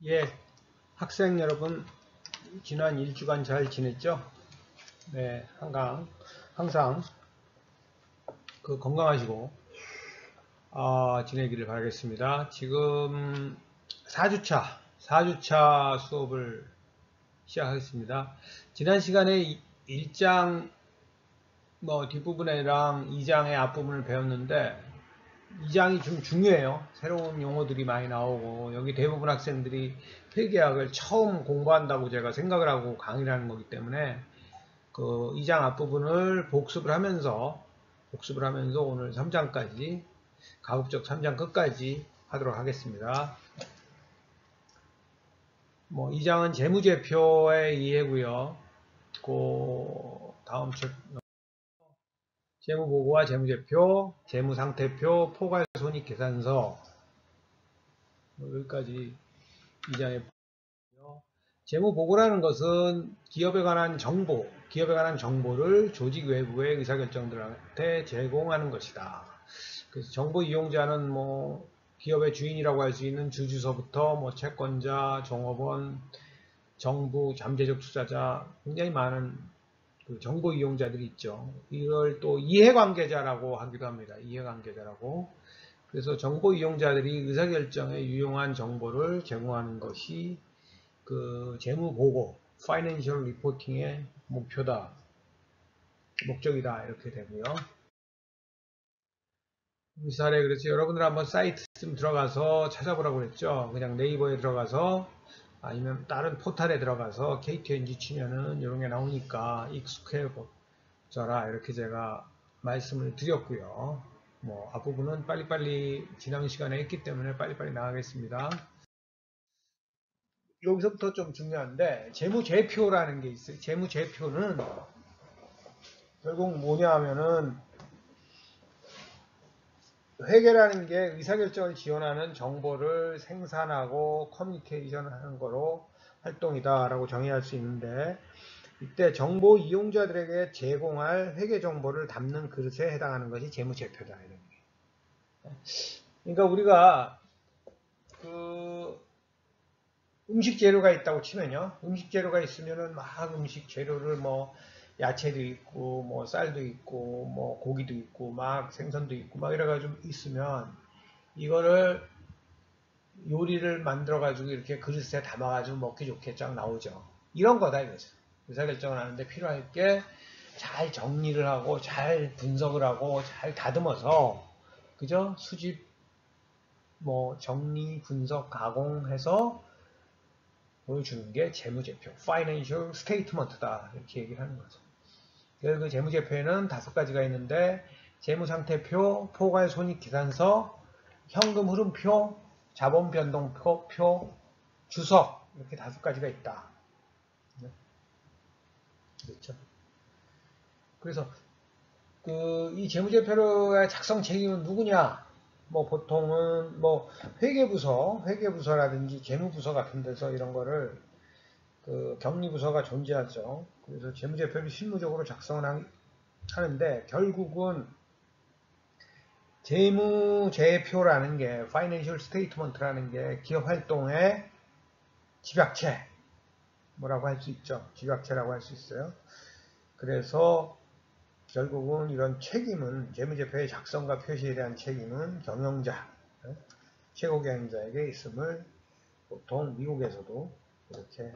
예, 학생 여러분, 지난 일주간 잘 지냈죠? 네, 항상 건강하시고, 지내기를 바라겠습니다. 지금 4주차 수업을 시작하겠습니다. 지난 시간에 1장 뒷부분이랑 2장의 앞부분을 배웠는데, 2장이 좀 중요해요. 새로운 용어들이 많이 나오고, 여기 대부분 학생들이 회계학을 처음 공부한다고 제가 생각을 하고 강의를 하는 거기 때문에, 그 2장 앞부분을 복습을 하면서 오늘 3장까지, 가급적 3장 끝까지 하도록 하겠습니다. 2장은 재무제표의 이해고요. 다음 재무보고와 재무제표, 재무상태표, 포괄손익계산서, 여기까지 2장에 보고요. 재무보고라는 것은 기업에 관한 정보를 조직 외부의 의사결정들한테 제공하는 것이다. 그래서 정보 이용자는 기업의 주인이라고 할 수 있는 주주서부터 채권자, 종업원, 정부, 잠재적 투자자, 굉장히 많은 그 정보 이용자들이 있죠. 이걸 또 이해관계자라고 하기도 합니다. 이해관계자라고. 그래서 정보 이용자들이 의사결정에 유용한 정보를 제공하는 것이 그 재무보고, Financial Reporting의 목적이다. 이렇게 되고요. 미사래 그래서 여러분들 한번 사이트 좀 들어가서 찾아보라고 그랬죠. 그냥 네이버에 들어가서 아니면 다른 포탈에 들어가서 KTNG 치면은 이런 게 나오니까 익숙해져라 이렇게 제가 말씀을 드렸고요. 앞부분은 빨리빨리 지난 시간에 했기 때문에 빨리빨리 나가겠습니다. 여기서부터 좀 중요한데 재무제표라는 게 있어요. 재무제표는 결국 뭐냐 하면은 회계라는 게 의사결정을 지원하는 정보를 생산하고 커뮤니케이션하는 거로 활동이다 라고 정의할 수 있는데 이때 정보 이용자들에게 제공할 회계 정보를 담는 그릇에 해당하는 것이 재무제표다. 이런 게. 그러니까 우리가 그 음식 재료가 있다고 치면요. 음식 재료가 있으면은 막 음식 재료를 야채도 있고 쌀도 있고 고기도 있고 막 생선도 있고 막 이래가지고 있으면 이거를 요리를 만들어 가지고 이렇게 그릇에 담아 가지고 먹기 좋게 쫙 나오죠. 이런 거다 이거죠. 의사결정을 하는데 필요할 게 잘 정리를 하고 잘 분석을 하고 잘 다듬어서 그죠? 수집 정리 분석 가공해서 보여주는 게 재무제표, Financial Statement다 이렇게 얘기를 하는 거죠. 그래서 그 재무제표에는 5가지가 있는데 재무상태표, 포괄손익계산서, 현금흐름표, 자본변동표, 주석 이렇게 5가지가 있다. 그렇죠. 그래서 이 재무제표의 작성 책임은 누구냐? 보통은 회계부서라든지 재무부서 같은 데서 이런 거를 격리부서가 존재하죠. 그래서 재무제표를 실무적으로 작성을 하는데 결국은 재무제표라는 게 Financial Statement라는 게 기업 활동의 집약체 뭐라고 할 수 있죠. 집약체라고 할 수 있어요. 그래서 결국은 이런 책임은 재무제표의 작성과 표시에 대한 책임은 경영자, 최고 경영자에게 있음을 보통 미국에서도 이렇게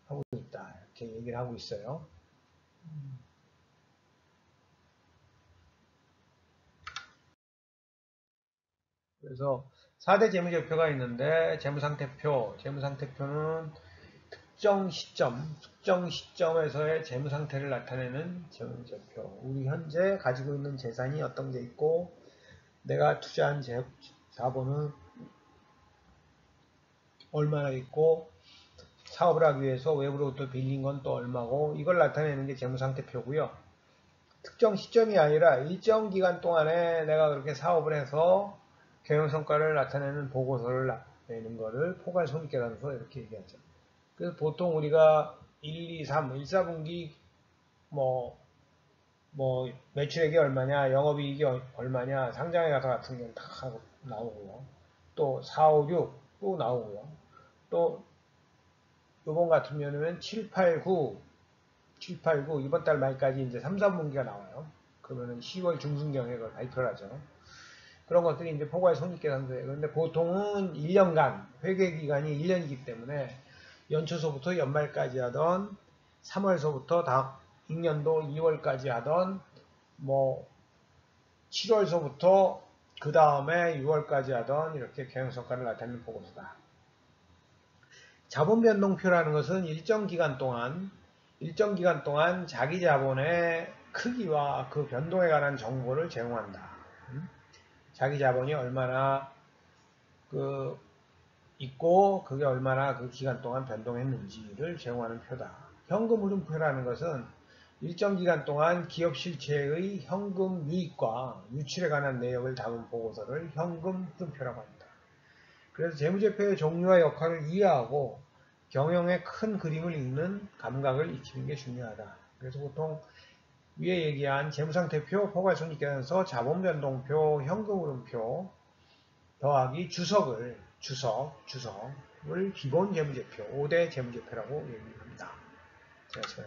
하고 있다. 이렇게 얘기를 하고 있어요. 그래서 4대 재무제표가 있는데 재무상태표는 특정 시점에서의 재무상태를 나타내는 재무제표. 우리 현재 가지고 있는 재산이 어떤 게 있고 내가 투자한 자본은 얼마나 있고 사업을 하기 위해서 외부로부터 빌린 건 또 얼마고 이걸 나타내는 게 재무상태표고요. 특정 시점이 아니라 일정 기간 동안에 내가 그렇게 사업을 해서 경영성과를 나타내는 보고서를 내는 거를 포괄손익계산서 이렇게 얘기하죠. 그래서 보통 우리가 1, 2, 3, 1, 4분기 매출액이 얼마냐, 영업이익이 얼마냐, 상장회가서 같은 경우는 다 나오고요. 또 4, 5, 6 또 나오고요. 또 요번 같으면은 789 이번 달 말까지 이제 3, 4분기가 나와요. 그러면은 10월 중순경에 그걸 발표를 하죠. 그런 것들이 이제 포괄 손익계산서예요. 그런데 보통은 1년간, 회계기간이 1년이기 때문에 연초서부터 연말까지 하던 3월서부터 다 익년도 2월까지 하던 뭐 7월서부터 그 다음에 6월까지 하던 이렇게 경영성과를 나타내는 보고서다. 자본변동표라는 것은 일정 기간 동안 자기 자본의 크기와 그 변동에 관한 정보를 제공한다. 자기 자본이 얼마나 있고 그게 얼마나 그 기간 동안 변동했는지를 제공하는 표다. 현금 흐름표라는 것은 일정 기간 동안 기업 실체의 현금 유입과 유출에 관한 내역을 담은 보고서를 현금 흐름표라고 합니다. 그래서 재무제표의 종류와 역할을 이해하고 경영의 큰 그림을 읽는 감각을 익히는 게 중요하다. 그래서 보통 위에 얘기한 재무상태표, 포괄손익계산서, 자본변동표, 현금흐름표 더하기 주석을 기본 재무제표, 5대 재무제표라고 얘기합니다. 그래서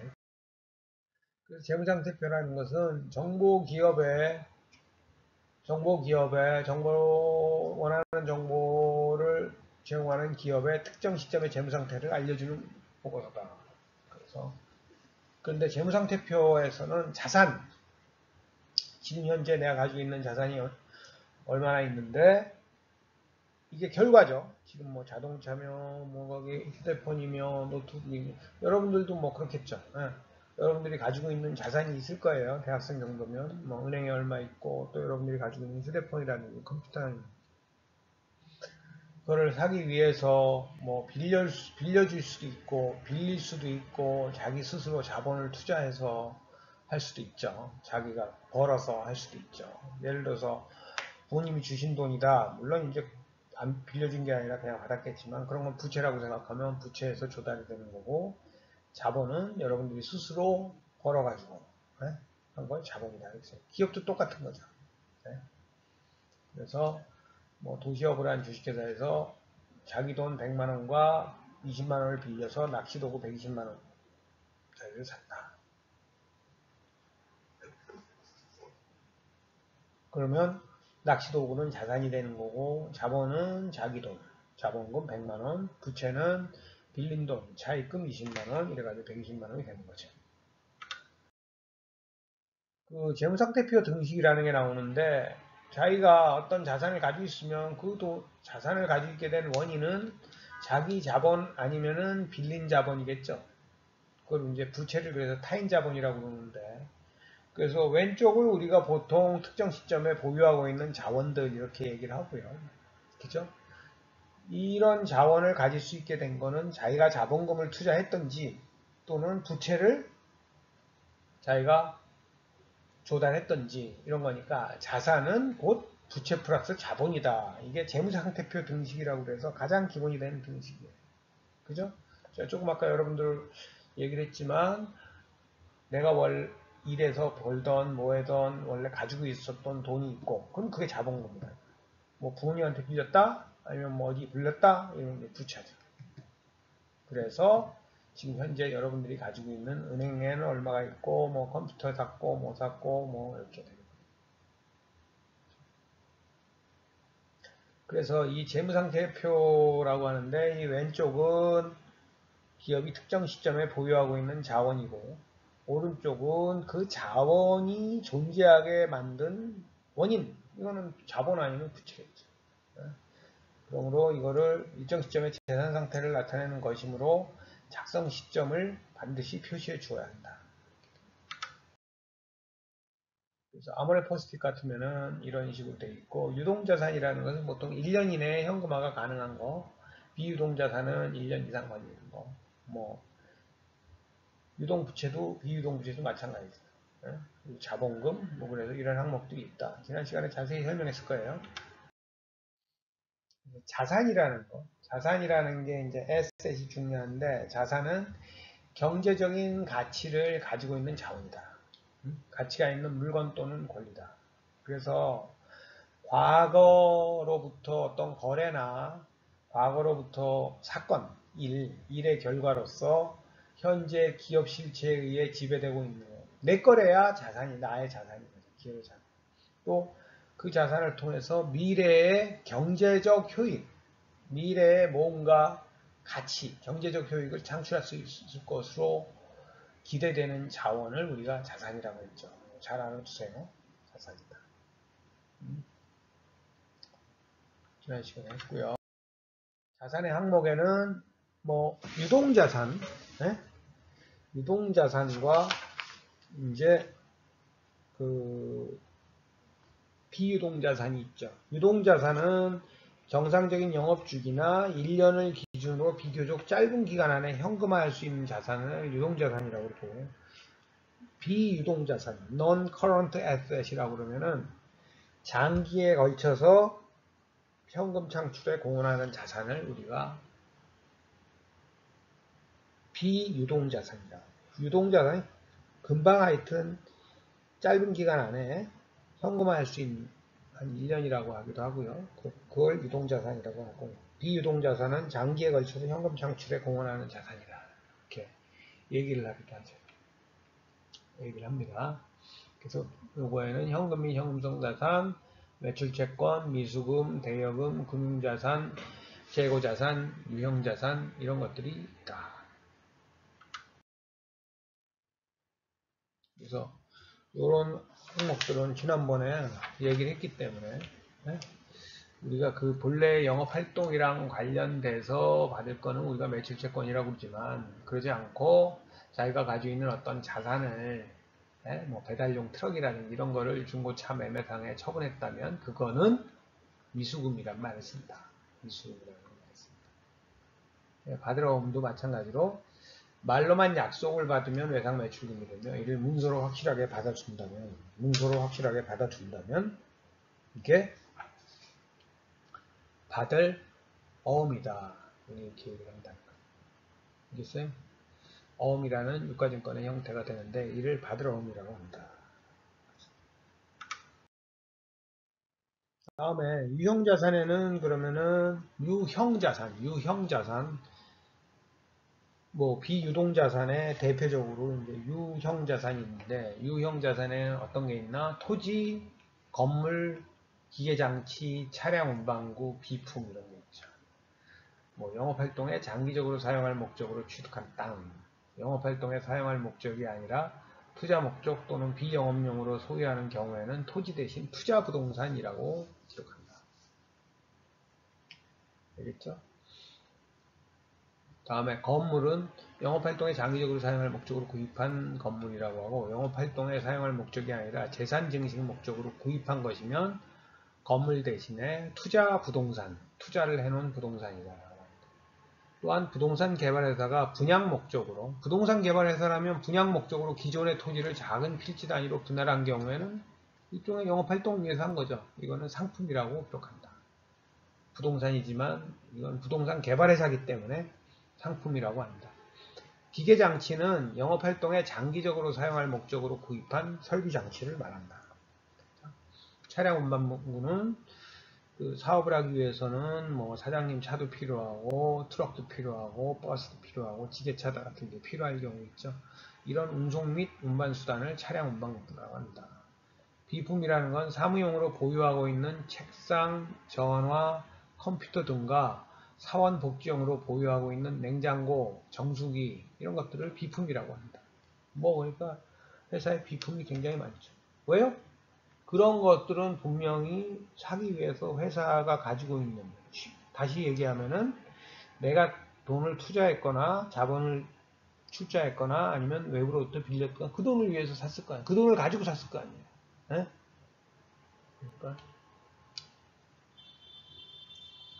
재무상태표라는 것은 원하는 정보를 제공하는 기업의 특정 시점의 재무상태를 알려주는 보고서다. 그런데 재무상태표에서는 지금 현재 내가 가지고 있는 자산이 얼마나 있는데, 이게 결과죠. 지금 뭐 자동차며, 뭐 거기 휴대폰이며, 노트북이며, 여러분들도 뭐 그렇겠죠. 여러분들이 가지고 있는 자산이 있을 거예요. 대학생 정도면. 뭐 은행에 얼마 있고, 또 여러분들이 가지고 있는 휴대폰이라는 컴퓨터는 그거를 사기 위해서 뭐 빌려줄 수도 있고, 빌릴 수도 있고, 자기 스스로 자본을 투자해서 할 수도 있죠. 자기가 벌어서 할 수도 있죠. 예를 들어서 부모님이 주신 돈이다. 물론 이제 안 빌려준 게 아니라 그냥 받았겠지만 그런 건 부채라고 생각하면 부채에서 조달이 되는 거고, 자본은 여러분들이 스스로 벌어가지고 한 건 자본이다. 기업도 똑같은 거죠. 그래서 뭐 도시업을 한 주식회사에서 자기 돈 100만원과 20만원을 빌려서 낚시도구 120만원짜리를 샀다. 그러면 낚시도구는 자산이 되는 거고, 자본은 자기 돈, 자본금 100만원, 부채는 빌린 돈, 차입금 20만원, 이래가지고 120만원이 되는 거죠. 그 재무상태표 등식이라는 게 나오는데, 자기가 어떤 자산을 가지고 있으면 그 자산을 가지고 있게 된 원인은 자기 자본 아니면은 빌린 자본이겠죠. 그걸 이제 부채를 그래서 타인 자본이라고 그러는데, 그래서 왼쪽을 우리가 보통 특정 시점에 보유하고 있는 자원들 이렇게 얘기를 하고요. 그죠? 이런 자원을 가질 수 있게 된 거는 자기가 자본금을 투자했던지 또는 부채를 자기가 조달했던지 이런 거니까, 자산은 곧 부채 플러스 자본이다. 이게 재무상태표 등식이라고 그래서 가장 기본이 되는 등식이에요. 그죠? 제가 조금 아까 여러분들 얘기를 했지만, 내가 일해서 벌던 뭐해던 원래 가지고 있었던 돈이 있고, 그럼 그게 자본금이다. 뭐 부모님한테 빌렸다, 아니면 뭐 어디 빌렸다, 이런 게 부채죠. 그래서 지금 현재 여러분들이 가지고 있는 은행에는 얼마가 있고, 뭐 컴퓨터 샀고, 뭐 샀고, 뭐 이렇게 되는 거예요. 그래서 이 재무상태표라고 하는데, 이 왼쪽은 기업이 특정 시점에 보유하고 있는 자원이고, 오른쪽은 그 자원이 존재하게 만든 원인, 이거는 자본 아니면 부채겠죠. 그러므로 이거를 일정 시점의 재산 상태를 나타내는 것이므로 작성 시점을 반드시 표시해 주어야 한다. 그래서 아모레 포스트잇 같으면은 이런 식으로 되어 있고, 유동자산이라는 것은 보통 1년 이내에 현금화가 가능한 거, 비유동자산은 1년 이상 걸리는 거, 뭐 유동부채도 비유동부채도 마찬가지죠. 자본금, 뭐 그래서 이런 항목들이 있다. 지난 시간에 자세히 설명했을 거예요. 자산이라는 게 이제 에셋이 중요한데, 자산은 경제적인 가치를 가지고 있는 자원이다. 가치가 있는 물건 또는 권리다. 그래서 과거로부터 어떤 거래나 과거로부터 사건, 일의 결과로서 현재 기업 실체에 의해 지배되고 있는 거. 내 거래야 자산이 나의 자산인 거죠. 기업의 자산. 또 그 자산을 통해서 미래의 경제적 효익, 미래의 뭔가 가치, 경제적 효익을 창출할 수 있을 것으로 기대되는 자원을 우리가 자산이라고 했죠. 잘 알아두세요. 자산이다. 지난 시간에 했고요. 자산의 항목에는 뭐 유동자산, 네? 유동자산과 이제 그 비유동자산이 있죠. 유동자산은 정상적인 영업주기나 1년을 기준으로 비교적 짧은 기간 안에 현금화할 수 있는 자산을 유동자산이라고 이렇게 해요. 비유동자산, non-current asset이라고 그러면은 장기에 걸쳐서 현금 창출에 공헌하는 자산을 우리가 비유동자산이다. 유동자산이 금방 하여튼 짧은 기간 안에 현금화할 수 있는 한 1년이라고 하기도 하고요. 그걸 유동자산이라고 하고 비유동자산은 장기에 걸쳐서 현금 창출에 공헌하는 자산이다. 이렇게 얘기를 하기도 하죠. 얘기를 합니다. 그래서 요거에는 현금 및 현금성 자산, 매출채권, 미수금, 대여금, 금융자산, 재고자산, 유형자산 이런 것들이 있다. 그래서 이런 항목들은 지난번에 얘기를 했기 때문에 네? 우리가 그 본래 영업활동이랑 관련돼서 받을 거는 우리가 매출채권이라고 그러지만 그러지 않고 자기가 가지고 있는 어떤 자산을 뭐 배달용 트럭이라든지 이런 거를 중고차 매매상에 처분했다면 그거는 미수금이란 말을 씁니다. 미수금이라는 말을 씁니다. 받으러옴도 마찬가지로 말로만 약속을 받으면 외상 매출금이 되며 이를 문서로 확실하게 받아준다면 이게 받을 어음이다. 이렇게 얘기를 한다는 거예요. 알겠어요? 어음이라는 유가증권의 형태가 되는데 이를 받을 어음이라고 한다. 다음에 유형자산에는 그러면은 유형자산 뭐 비유동자산의 대표적으로 이제 유형자산이 있는데 유형자산에는 어떤 게 있나? 토지, 건물, 기계장치, 차량 운반구, 비품 이런 게 있죠. 뭐 영업활동에 장기적으로 사용할 목적으로 취득한 땅, 영업활동에 사용할 목적이 아니라 투자 목적 또는 비영업용으로 소유하는 경우에는 토지 대신 투자부동산이라고 기록한다. 알겠죠? 다음에 건물은 영업활동에 장기적으로 사용할 목적으로 구입한 건물이라고 하고 영업활동에 사용할 목적이 아니라 재산 증식 목적으로 구입한 것이면 건물 대신에 투자부동산, 투자를 해놓은 부동산이다. 또한 부동산 개발회사가 분양 목적으로 부동산 개발회사라면 분양 목적으로 기존의 토지를 작은 필지 단위로 분할한 경우에는 일종의 영업활동을 위해서 한 거죠. 이거는 상품이라고 기록한다. 부동산이지만 이건 부동산 개발회사이기 때문에 상품이라고 한다. 기계장치는 영업활동에 장기적으로 사용할 목적으로 구입한 설비장치를 말한다. 차량 운반부는 그 사업을 하기 위해서는 뭐 사장님 차도 필요하고 트럭도 필요하고 버스도 필요하고 지게차 같은 게 필요할 경우 있죠. 이런 운송 및 운반 수단을 차량 운반부라고 한다. 비품이라는 건 사무용으로 보유하고 있는 책상, 전화, 컴퓨터 등과 사원 복지용으로 보유하고 있는 냉장고, 정수기 이런 것들을 비품이라고 한다. 뭐 그러니까 회사에 비품이 굉장히 많죠. 왜요? 그런 것들은 분명히 사기 위해서 회사가 가지고 있는 다시 얘기하면은 내가 돈을 투자했거나 자본을 출자했거나 아니면 외부로부터 빌렸거나 그 돈을 위해서 샀을 거 아니에요. 그 돈을 가지고 샀을 거 아니에요. 네? 그러니까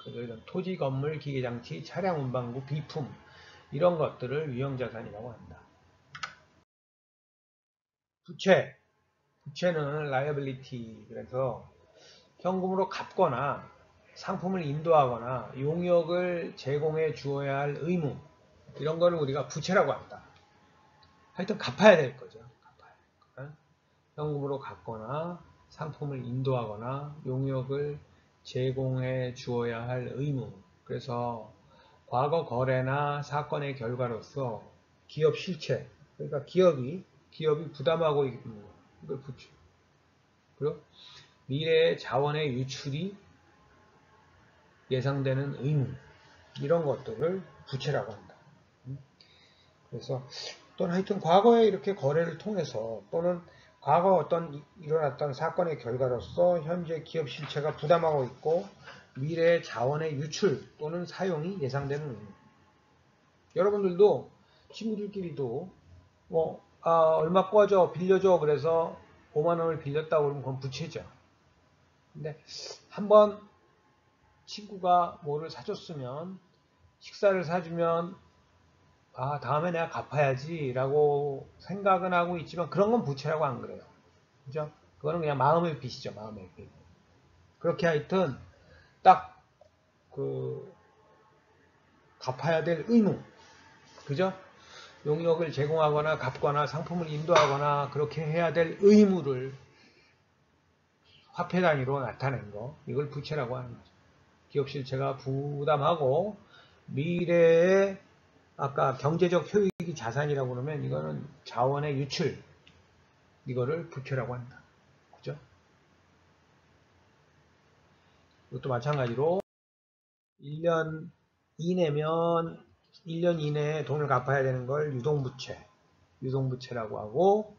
이런 토지, 건물, 기계장치, 차량 운반구, 비품 이런 것들을 유형자산이라고 한다. 부채는 liability 그래서 현금으로 갚거나 상품을 인도하거나 용역을 제공해 주어야 할 의무 이런 거를 우리가 부채라고 한다. 하여튼 갚아야 될 거죠. 현금으로 갚거나 상품을 인도하거나 용역을 제공해 주어야 할 의무 그래서 과거 거래나 사건의 결과로서 기업 실체, 그러니까 기업이 부담하고 있는 이걸 부채. 그리고 미래의 자원의 유출이 예상되는 의무, 이런 것들을 부채라고 한다. 그래서 또는 하여튼 과거에 이렇게 거래를 통해서 또는 과거 어떤 일어났던 사건의 결과로서 현재 기업 실체가 부담하고 있고 미래의 자원의 유출 또는 사용이 예상되는 의무. 여러분들도 친구들끼리도 얼마 꿔줘 빌려줘 그래서 5만 원을 빌렸다고 그러면 그건 부채죠. 근데 한번 친구가 뭐를 사줬으면 식사를 사주면 다음에 내가 갚아야지 라고 생각은 하고 있지만 그런 건 부채라고 안 그래요. 그죠? 그거는 그냥 마음의 빚이죠. 마음의 빚. 그렇게 하여튼 딱 갚아야 될 의무. 그죠? 용역을 제공하거나 갚거나 상품을 인도하거나 그렇게 해야 될 의무를 화폐 단위로 나타낸 거. 이걸 부채라고 하는 거죠. 기업 실체가 부담하고 미래에 아까 경제적 효익이 자산이라고 그러면 이거는 자원의 유출. 이거를 부채라고 한다. 그죠? 이것도 마찬가지로 1년 이내면 1년 이내에 돈을 갚아야 되는 걸 유동부채라고 하고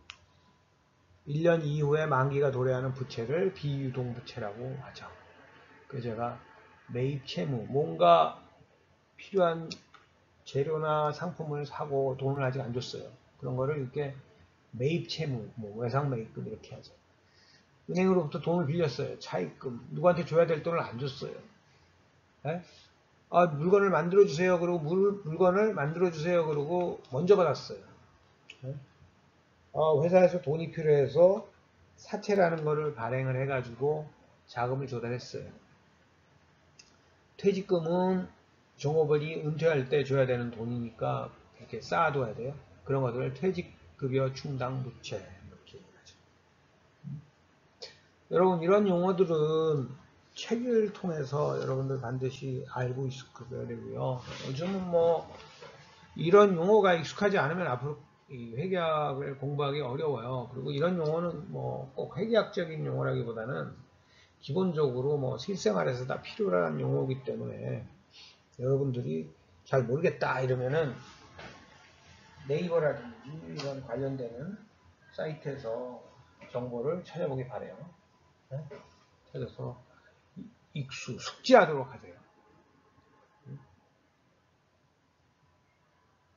1년 이후에 만기가 도래하는 부채를 비유동부채라고 하죠. 그래서 제가 매입 채무, 뭔가 필요한 재료나 상품을 사고 돈을 아직 안 줬어요. 그런 거를 이렇게 매입 채무, 외상 매입금 이렇게 하죠. 은행으로부터 돈을 빌렸어요. 차입금. 누구한테 줘야 될 돈을 안 줬어요. 에? 물건을 만들어주세요. 그러고 물건을 만들어주세요. 그러고 먼저 받았어요. 에? 회사에서 돈이 필요해서 사채라는 거를 발행을 해가지고 자금을 조달했어요. 퇴직금은 종업원이 은퇴할 때 줘야 되는 돈이니까 이렇게 쌓아둬야 돼요. 그런 것들을 퇴직급여 충당 부채 이렇게 얘기하죠. 여러분 이런 용어들은 책을 통해서 여러분들 반드시 알고 있어야 되고요. 요즘은 이런 용어가 익숙하지 않으면 앞으로 이 회계학을 공부하기 어려워요. 그리고 이런 용어는 꼭 회계학적인 용어라기보다는 기본적으로 실생활에서 다 필요한 용어이기 때문에 여러분들이 잘 모르겠다 이러면은 네이버라든지 이런 관련되는 사이트에서 정보를 찾아보기 바래요. 네? 찾아서 숙지하도록 하세요.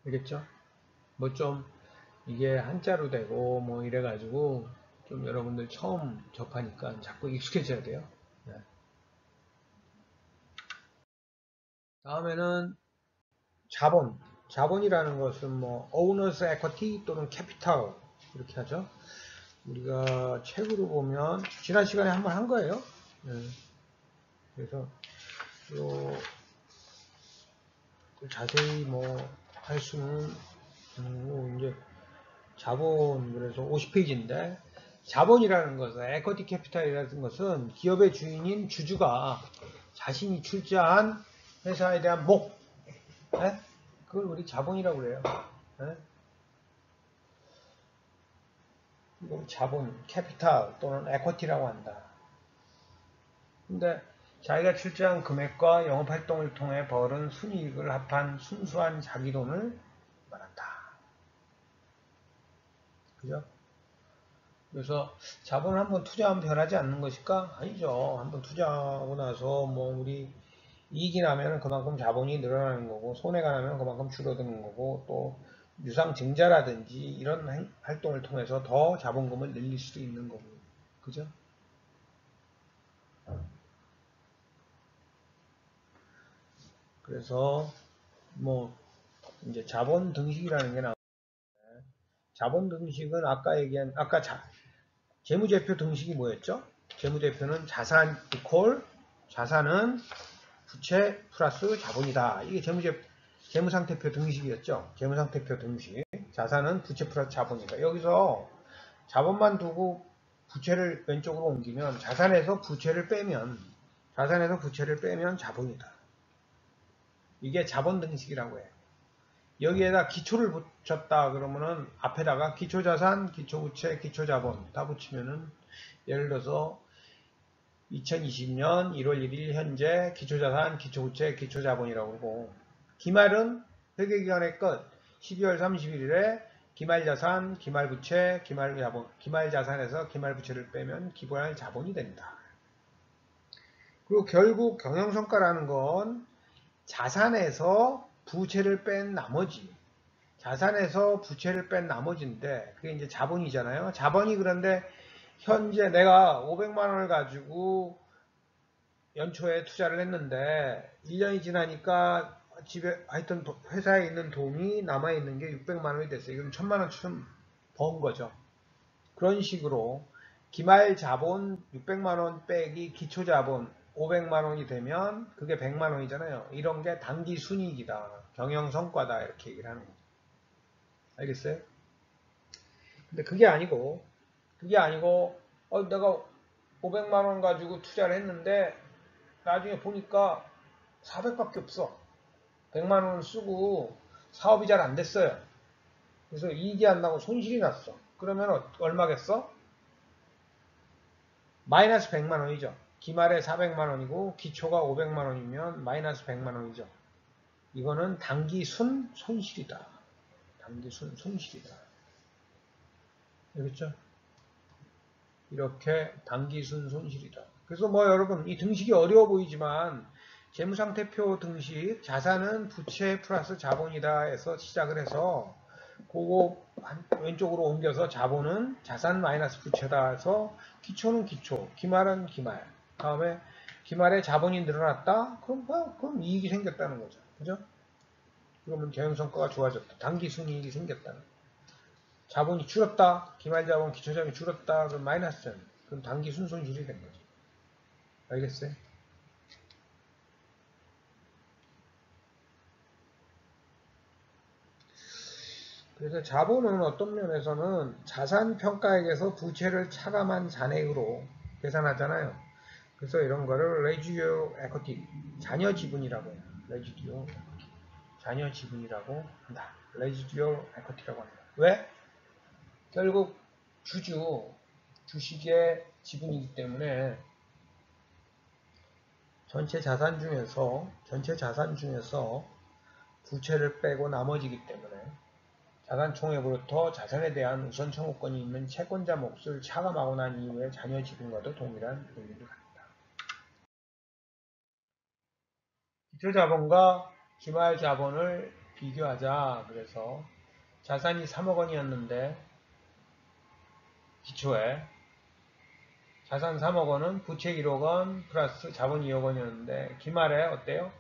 알겠죠? 좀 이게 한자로 되고 이래가지고 좀 여러분들 처음 접하니까 자꾸 익숙해져야 돼요. 네. 다음에는 자본이라는 것은 owners equity 또는 capital 이렇게 하죠. 우리가 책으로 보면 지난 시간에 한번 한 거예요. 네. 그래서 자세히 할 수는 이제 자본 그래서 50페이지인데 자본이라는 것은 에쿼티 캐피탈이라는 것은 기업의 주인인 주주가 자신이 출자한 회사에 대한 네? 그걸 우리 자본이라고 그래요. 네? 이걸 자본, 캐피탈 또는 에쿼티라고 한다. 근데 자기가 출자한 금액과 영업활동을 통해 벌은 순이익을 합한 순수한 자기돈을 말한다. 그죠? 그래서 자본을 한번 투자하면 변하지 않는 것일까? 아니죠. 한번 투자하고 나서 우리 이익이 나면 그만큼 자본이 늘어나는 거고 손해가 나면 그만큼 줄어드는 거고 또 유상증자라든지 이런 활동을 통해서 더 자본금을 늘릴 수도 있는 거고 그죠? 그래서 이제 자본 등식이라는 게 나오는데 자본 등식은 아까 재무제표 등식이 뭐였죠? 재무제표는 자산 이퀄 자산은 부채 플러스 자본이다. 이게 재무상태표 등식이었죠. 재무상태표 등식. 자산은 부채 플러스 자본이다. 여기서 자본만 두고 부채를 왼쪽으로 옮기면 자산에서 부채를 빼면 자본이다. 이게 자본 등식이라고 해요. 여기에다 기초를 붙였다 그러면은 앞에다가 기초자산, 기초부채, 기초자본 다 붙이면은 예를 들어서 2020년 1월 1일 현재 기초자산, 기초부채, 기초자본이라고 그러고 기말은 회계기간의 끝 12월 31일에 기말자산, 기말부채, 기말자본, 기말자산에서 기말부채를 빼면 기본자본이 된다. 그리고 결국 경영성과라는 건 자산에서 부채를 뺀 나머지, 자산에서 부채를 뺀 나머지인데 그게 이제 자본이잖아요. 자본이 그런데 현재 내가 500만 원을 가지고 연초에 투자를 했는데 1년이 지나니까 집에 하여튼 회사에 있는 돈이 남아있는 게 600만 원이 됐어요. 이건 1000만 원쯤 번 거죠. 그런 식으로 기말 자본 600만 원 빼기 기초 자본 500만 원이 되면 그게 100만 원이잖아요. 이런 게 단기 순이익이다. 경영 성과다. 이렇게 얘기를 하는 거죠. 알겠어요? 근데 그게 아니고 내가 500만 원 가지고 투자를 했는데 나중에 보니까 400밖에 없어. 100만 원을 쓰고 사업이 잘 안 됐어요. 그래서 이익이 안 나고 손실이 났어. 그러면 얼마겠어? 마이너스 100만 원이죠. 기말에 400만 원이고 기초가 500만 원이면 마이너스 100만 원이죠. 이거는 단기 손실이다. 단기 손실이다. 알겠죠? 이렇게 단기 손실이다. 그래서 뭐 여러분 이 등식이 어려워 보이지만 재무상태표 등식 자산은 부채 플러스 자본이다 해서 시작을 해서 그거 왼쪽으로 옮겨서 자본은 자산 마이너스 부채다 해서 기초는 기초, 기말은 기말. 다음에 기말에 자본이 늘어났다? 그럼 이익이 생겼다는 거죠. 그죠? 그러면 경영성과가 좋아졌다. 단기 순이익이 생겼다는 거죠. 자본이 줄었다. 기말자본, 기초자본이 줄었다. 그럼 마이너스. 그럼 단기 순손실이 된 거죠. 알겠어요? 그래서 자본은 어떤 면에서는 자산평가액에서 부채를 차감한 잔액으로 계산하잖아요. 그래서 이런 거를 residual equity, 잔여 지분이라고 해요. residual equity, 잔여 지분이라고 한다. residual equity라고 한다. 왜? 결국 주식의 지분이기 때문에 전체 자산 중에서 부채를 빼고 나머지기 때문에 자산총액으로부터 자산에 대한 우선 청구권이 있는 채권자 몫을 차감하고 난 이후에 잔여 지분과도 동일한 의미를 갖다. 기초자본과 기말자본을 비교하자. 그래서 자산이 3억 원이었는데 기초에 자산 3억 원은 부채 1억 원 플러스 자본 2억 원이었는데 기말에 어때요?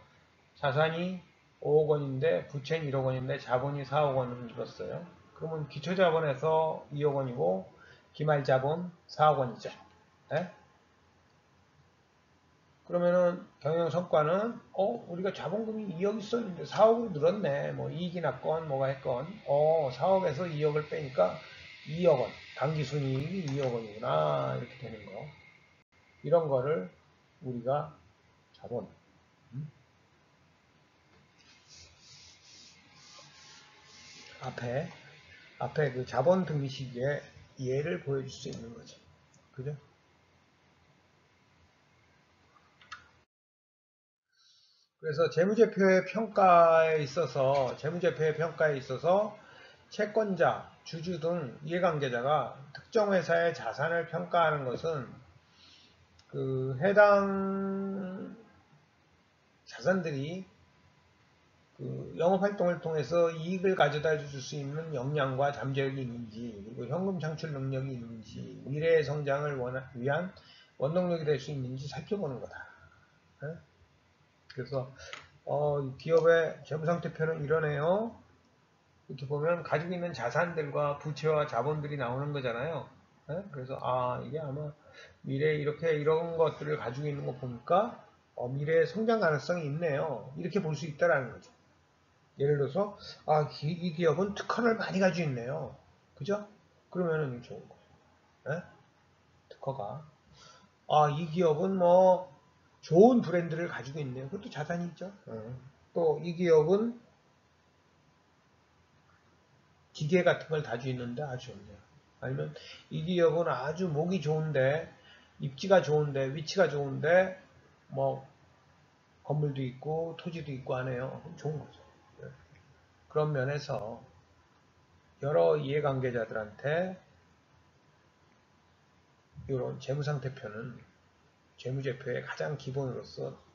자산이 5억 원인데 부채는 1억 원인데 자본이 4억 원을 입었어요. 그러면 기초자본에서 2억 원이고 기말자본 4억 원이죠. 네? 그러면은 경영성과는 우리가 자본금이 2억 있었는데 4억으로 늘었네. 뭐 이익이 났건 뭐가 했건 4억에서 2억을 빼니까 2억 원. 당기순이익이 2억 원이구나. 이렇게 되는 거. 이런 거를 우리가 자본 앞에 그 자본 등식의 예를 보여줄 수 있는 거죠. 그죠? 그래서 재무제표의 평가에 있어서 채권자, 주주 등 이해관계자가 특정 회사의 자산을 평가하는 것은 그 해당 자산들이 그 영업활동을 통해서 이익을 가져다 줄 수 있는 역량과 잠재력이 있는지, 그리고 현금 창출 능력이 있는지, 미래의 성장을 위한 원동력이 될 수 있는지 살펴보는 거다. 네? 그래서 기업의 재무상태표는 이러네요. 이렇게 보면 가지고 있는 자산들과 부채와 자본들이 나오는 거잖아요. 네? 그래서 이게 아마 미래에 이런 것들을 가지고 있는 거 보니까 미래의 성장 가능성이 있네요. 이렇게 볼 수 있다라는 거죠. 예를 들어서 이 기업은 특허를 많이 가지고 있네요. 그죠? 그러면은 좋은 거예요. 네? 특허가 이 기업은 뭐 좋은 브랜드를 가지고 있네요. 그것도 자산이 있죠. 네. 또 이 기업은 기계 같은 걸 가지고 있는데 아주 좋네요. 아니면 이 기업은 아주 목이 좋은데, 입지가 좋은데, 위치가 좋은데, 뭐 건물도 있고 토지도 있고 하네요. 좋은 거죠. 그런 면에서 여러 이해관계자들한테 이런 재무상태표는 재무제표의 가장 기본으로서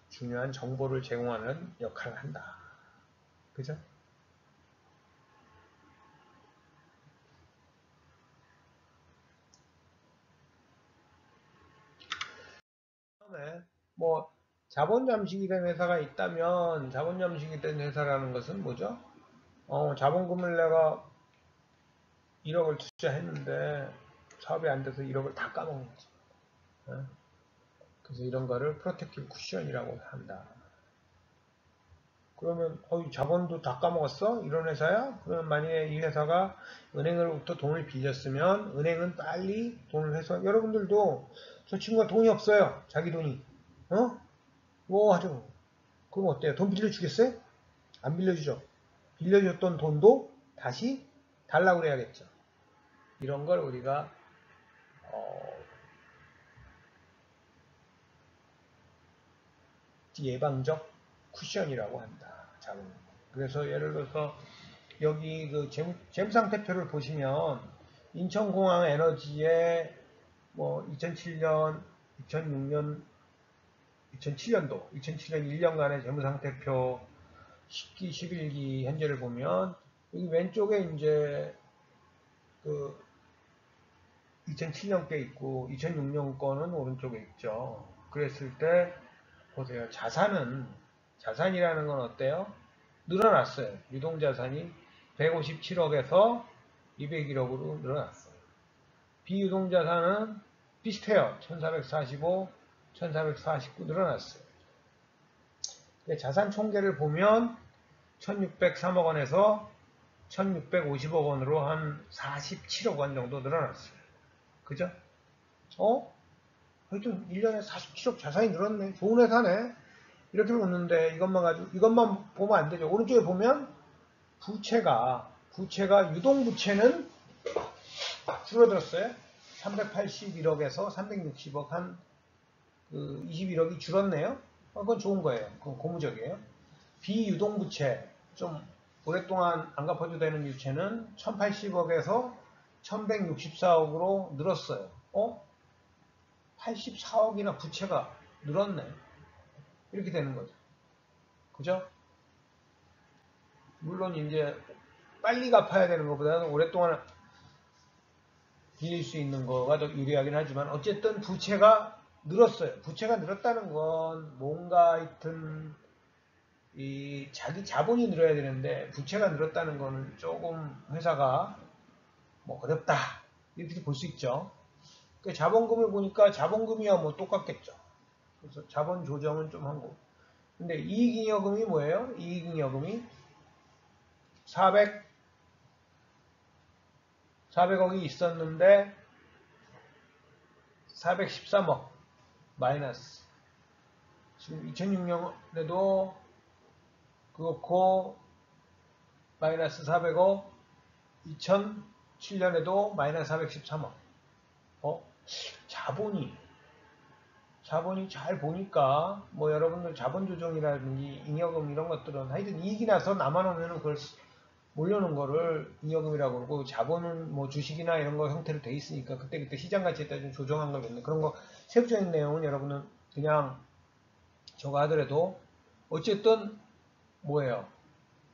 중요한 정보를 제공하는 역할을 한다. 그죠? 다음에 뭐 자본 잠식이 된 회사가 있다면 자본 잠식이 된 회사라는 것은 뭐죠? 자본금을 내가 1억을 투자했는데 사업이 안 돼서 1억을 다 까먹는 거지. 그래서 이런 거를 프로텍티브 쿠션이라고 한다. 그러면 자본도 다 까먹었어? 이런 회사야? 그러면 만약에 이 회사가 은행으로부터 돈을 빌렸으면 은행은 빨리 돈을 회수. 여러분들도 저 친구가 돈이 없어요. 자기 돈이. 뭐 하죠? 그럼 어때요? 돈 빌려주겠어요? 안 빌려주죠. 빌려줬던 돈도 다시 달라고 그래야겠죠. 이런 걸 우리가 예방적 쿠션이라고 한다. 자본. 그래서 예를 들어서 여기 그 재무상태표를 보시면 인천공항 에너지의 뭐 2007년, 2006년, 2007년도, 2007년 1년간의 재무상태표 10기, 11기 현재를 보면 여기 왼쪽에 이제 그 2007년 게 있고 2006년 거는 오른쪽에 있죠. 그랬을 때 보세요. 자산이라는 건 어때요? 늘어났어요. 유동자산이 157억에서 201억으로 늘어났어요. 비유동자산은 비슷해요. 1445, 1449 늘어났어요. 자산 총계를 보면 1603억 원에서 1650억 원으로 한 47억 원 정도 늘어났어요. 그죠? 하여튼 1년에 47억 자산이 늘었네. 좋은 회사네. 이렇게 보는데 이것만 보면 안 되죠. 오른쪽에 보면 부채가 유동부채는 줄어들었어요. 381억에서 360억 한 21억이 줄었네요. 그건 좋은 거예요. 그건 고무적이에요. 비유동부채 좀 오랫동안 안 갚아도 되는 유채는 1080억에서 1164억으로 늘었어요. 84억이나 부채가 늘었네. 이렇게 되는 거죠. 그죠? 물론 이제 빨리 갚아야 되는 것보다는 오랫동안 빌릴 수 있는 거가 더 유리하긴 하지만 어쨌든 부채가 늘었어요. 부채가 늘었다는 건 뭔가 하여튼 이 자기 자본이 늘어야 되는데 부채가 늘었다는 거는 조금 회사가 뭐 어렵다 이렇게 볼 수 있죠. 그러니까 자본금을 보니까 자본금이야 뭐 똑같겠죠. 그래서 자본 조정은 좀 한 거. 근데 이익잉여금이 뭐예요? 이익잉여금이 400억이 있었는데 413억 마이너스. 지금 2006년에도 그렇고 마이너스 400억, 2007년에도 마이너스 413억. 자본이 잘 보니까 뭐 여러분들 자본 조정이라든지 잉여금 이런 것들은 하여튼 이익이 나서 남아놓으면 그걸 몰려놓은 거를 잉여금이라고 그러고 자본은 뭐 주식이나 이런 거 형태로 돼 있으니까 그때그때 시장 가치에 따라 좀 조정한 거겠네. 그런 거 세부적인 내용은 여러분은 그냥 저거 하더라도 어쨌든 뭐예요?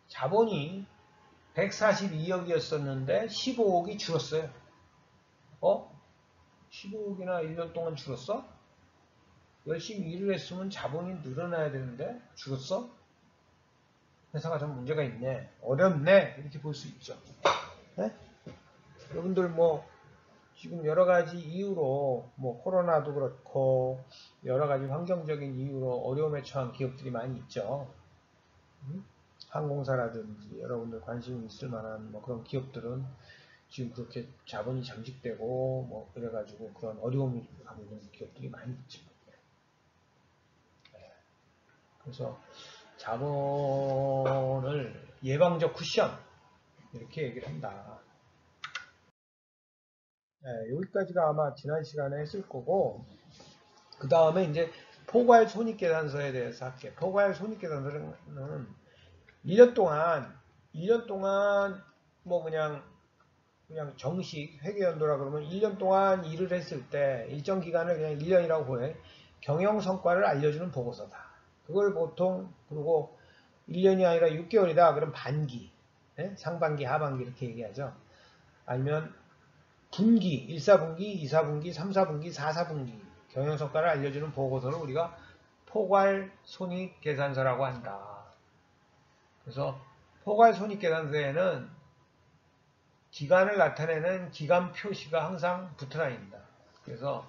자본이 142억이었었는데 15억이 줄었어요. 15억이나 1년 동안 줄었어? 열심히 일을 했으면 자본이 늘어나야 되는데 줄었어? 회사가 좀 문제가 있네. 어렵네. 이렇게 볼 수 있죠. 네? 여러분들 뭐 지금 여러 가지 이유로 뭐 코로나도 그렇고 여러 가지 환경적인 이유로 어려움에 처한 기업들이 많이 있죠. 항공사라든지 여러분들 관심 있을 만한 뭐 그런 기업들은 지금 그렇게 자본이 잠식되고 뭐 그래가지고 그런 어려움을 하고 있는 기업들이 많이 있죠. 그래서 자본을 예방적 쿠션 이렇게 얘기를 한다. 네, 여기까지가 아마 지난 시간에 했을 거고 그 다음에 이제 포괄 손익계산서에 대해서 할게요. 포괄 손익계산서는 1년 동안 뭐 그냥 정식 회계연도라 그러면 1년 동안 일을 했을 때 일정 기간을 그냥 1년이라고 보내 경영 성과를 알려주는 보고서다. 그걸 보통 그리고 1년이 아니라 6개월이다. 그럼 반기, 네? 상반기, 하반기 이렇게 얘기하죠. 아니면 분기, 1사분기, 2사분기, 3사분기, 4사분기 경영 성과를 알려주는 보고서를 우리가 포괄 손익계산서라고 한다. 그래서 포괄 손익계산서에는 기간을 나타내는 기간 표시가 항상 붙어 다닙니다. 그래서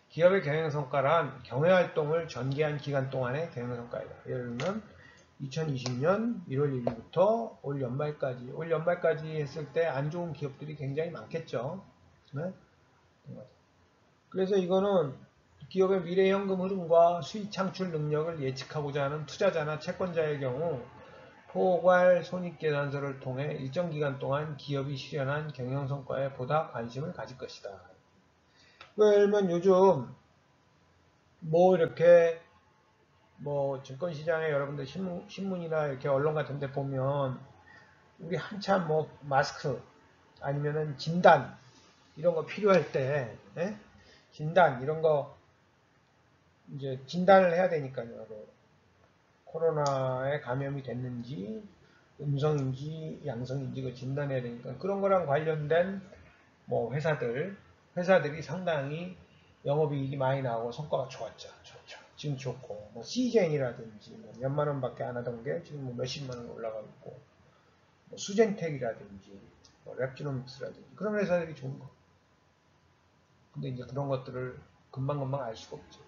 기업의 경영성과란 경영활동을 전개한 기간 동안의 경영성과이다. 예를 들면 2020년 1월 1일부터 올 연말까지 했을 때 안 좋은 기업들이 굉장히 많겠죠. 네? 그래서 이거는 기업의 미래 현금 흐름과 수익 창출 능력을 예측하고자 하는 투자자나 채권자의 경우 포괄 손익계산서를 통해 일정 기간 동안 기업이 실현한 경영성과에 보다 관심을 가질 것이다. 그러면 요즘 뭐 이렇게 뭐 증권시장에 여러분들 신문이나 이렇게 언론 같은 데 보면 우리 한참 뭐 마스크 아니면은 진단 이런 거 필요할 때 진단 이런 거 이제 진단을 해야 되니까요. 코로나에 감염이 됐는지 음성인지 양성인지 그 진단해야 되니까 그런 거랑 관련된 뭐 회사들이 상당히 영업이익이 많이 나오고 성과가 좋았죠. 좋죠. 지금 좋고 뭐 시젠이라든지 뭐 몇만 원밖에 안 하던 게 지금 뭐 몇십만 원 올라가고 있고 뭐 수젠텍이라든지 뭐 랩지노믹스라든지 그런 회사들이 좋은 거. 근데 이제 그런 것들을 금방금방 알 수가 없죠.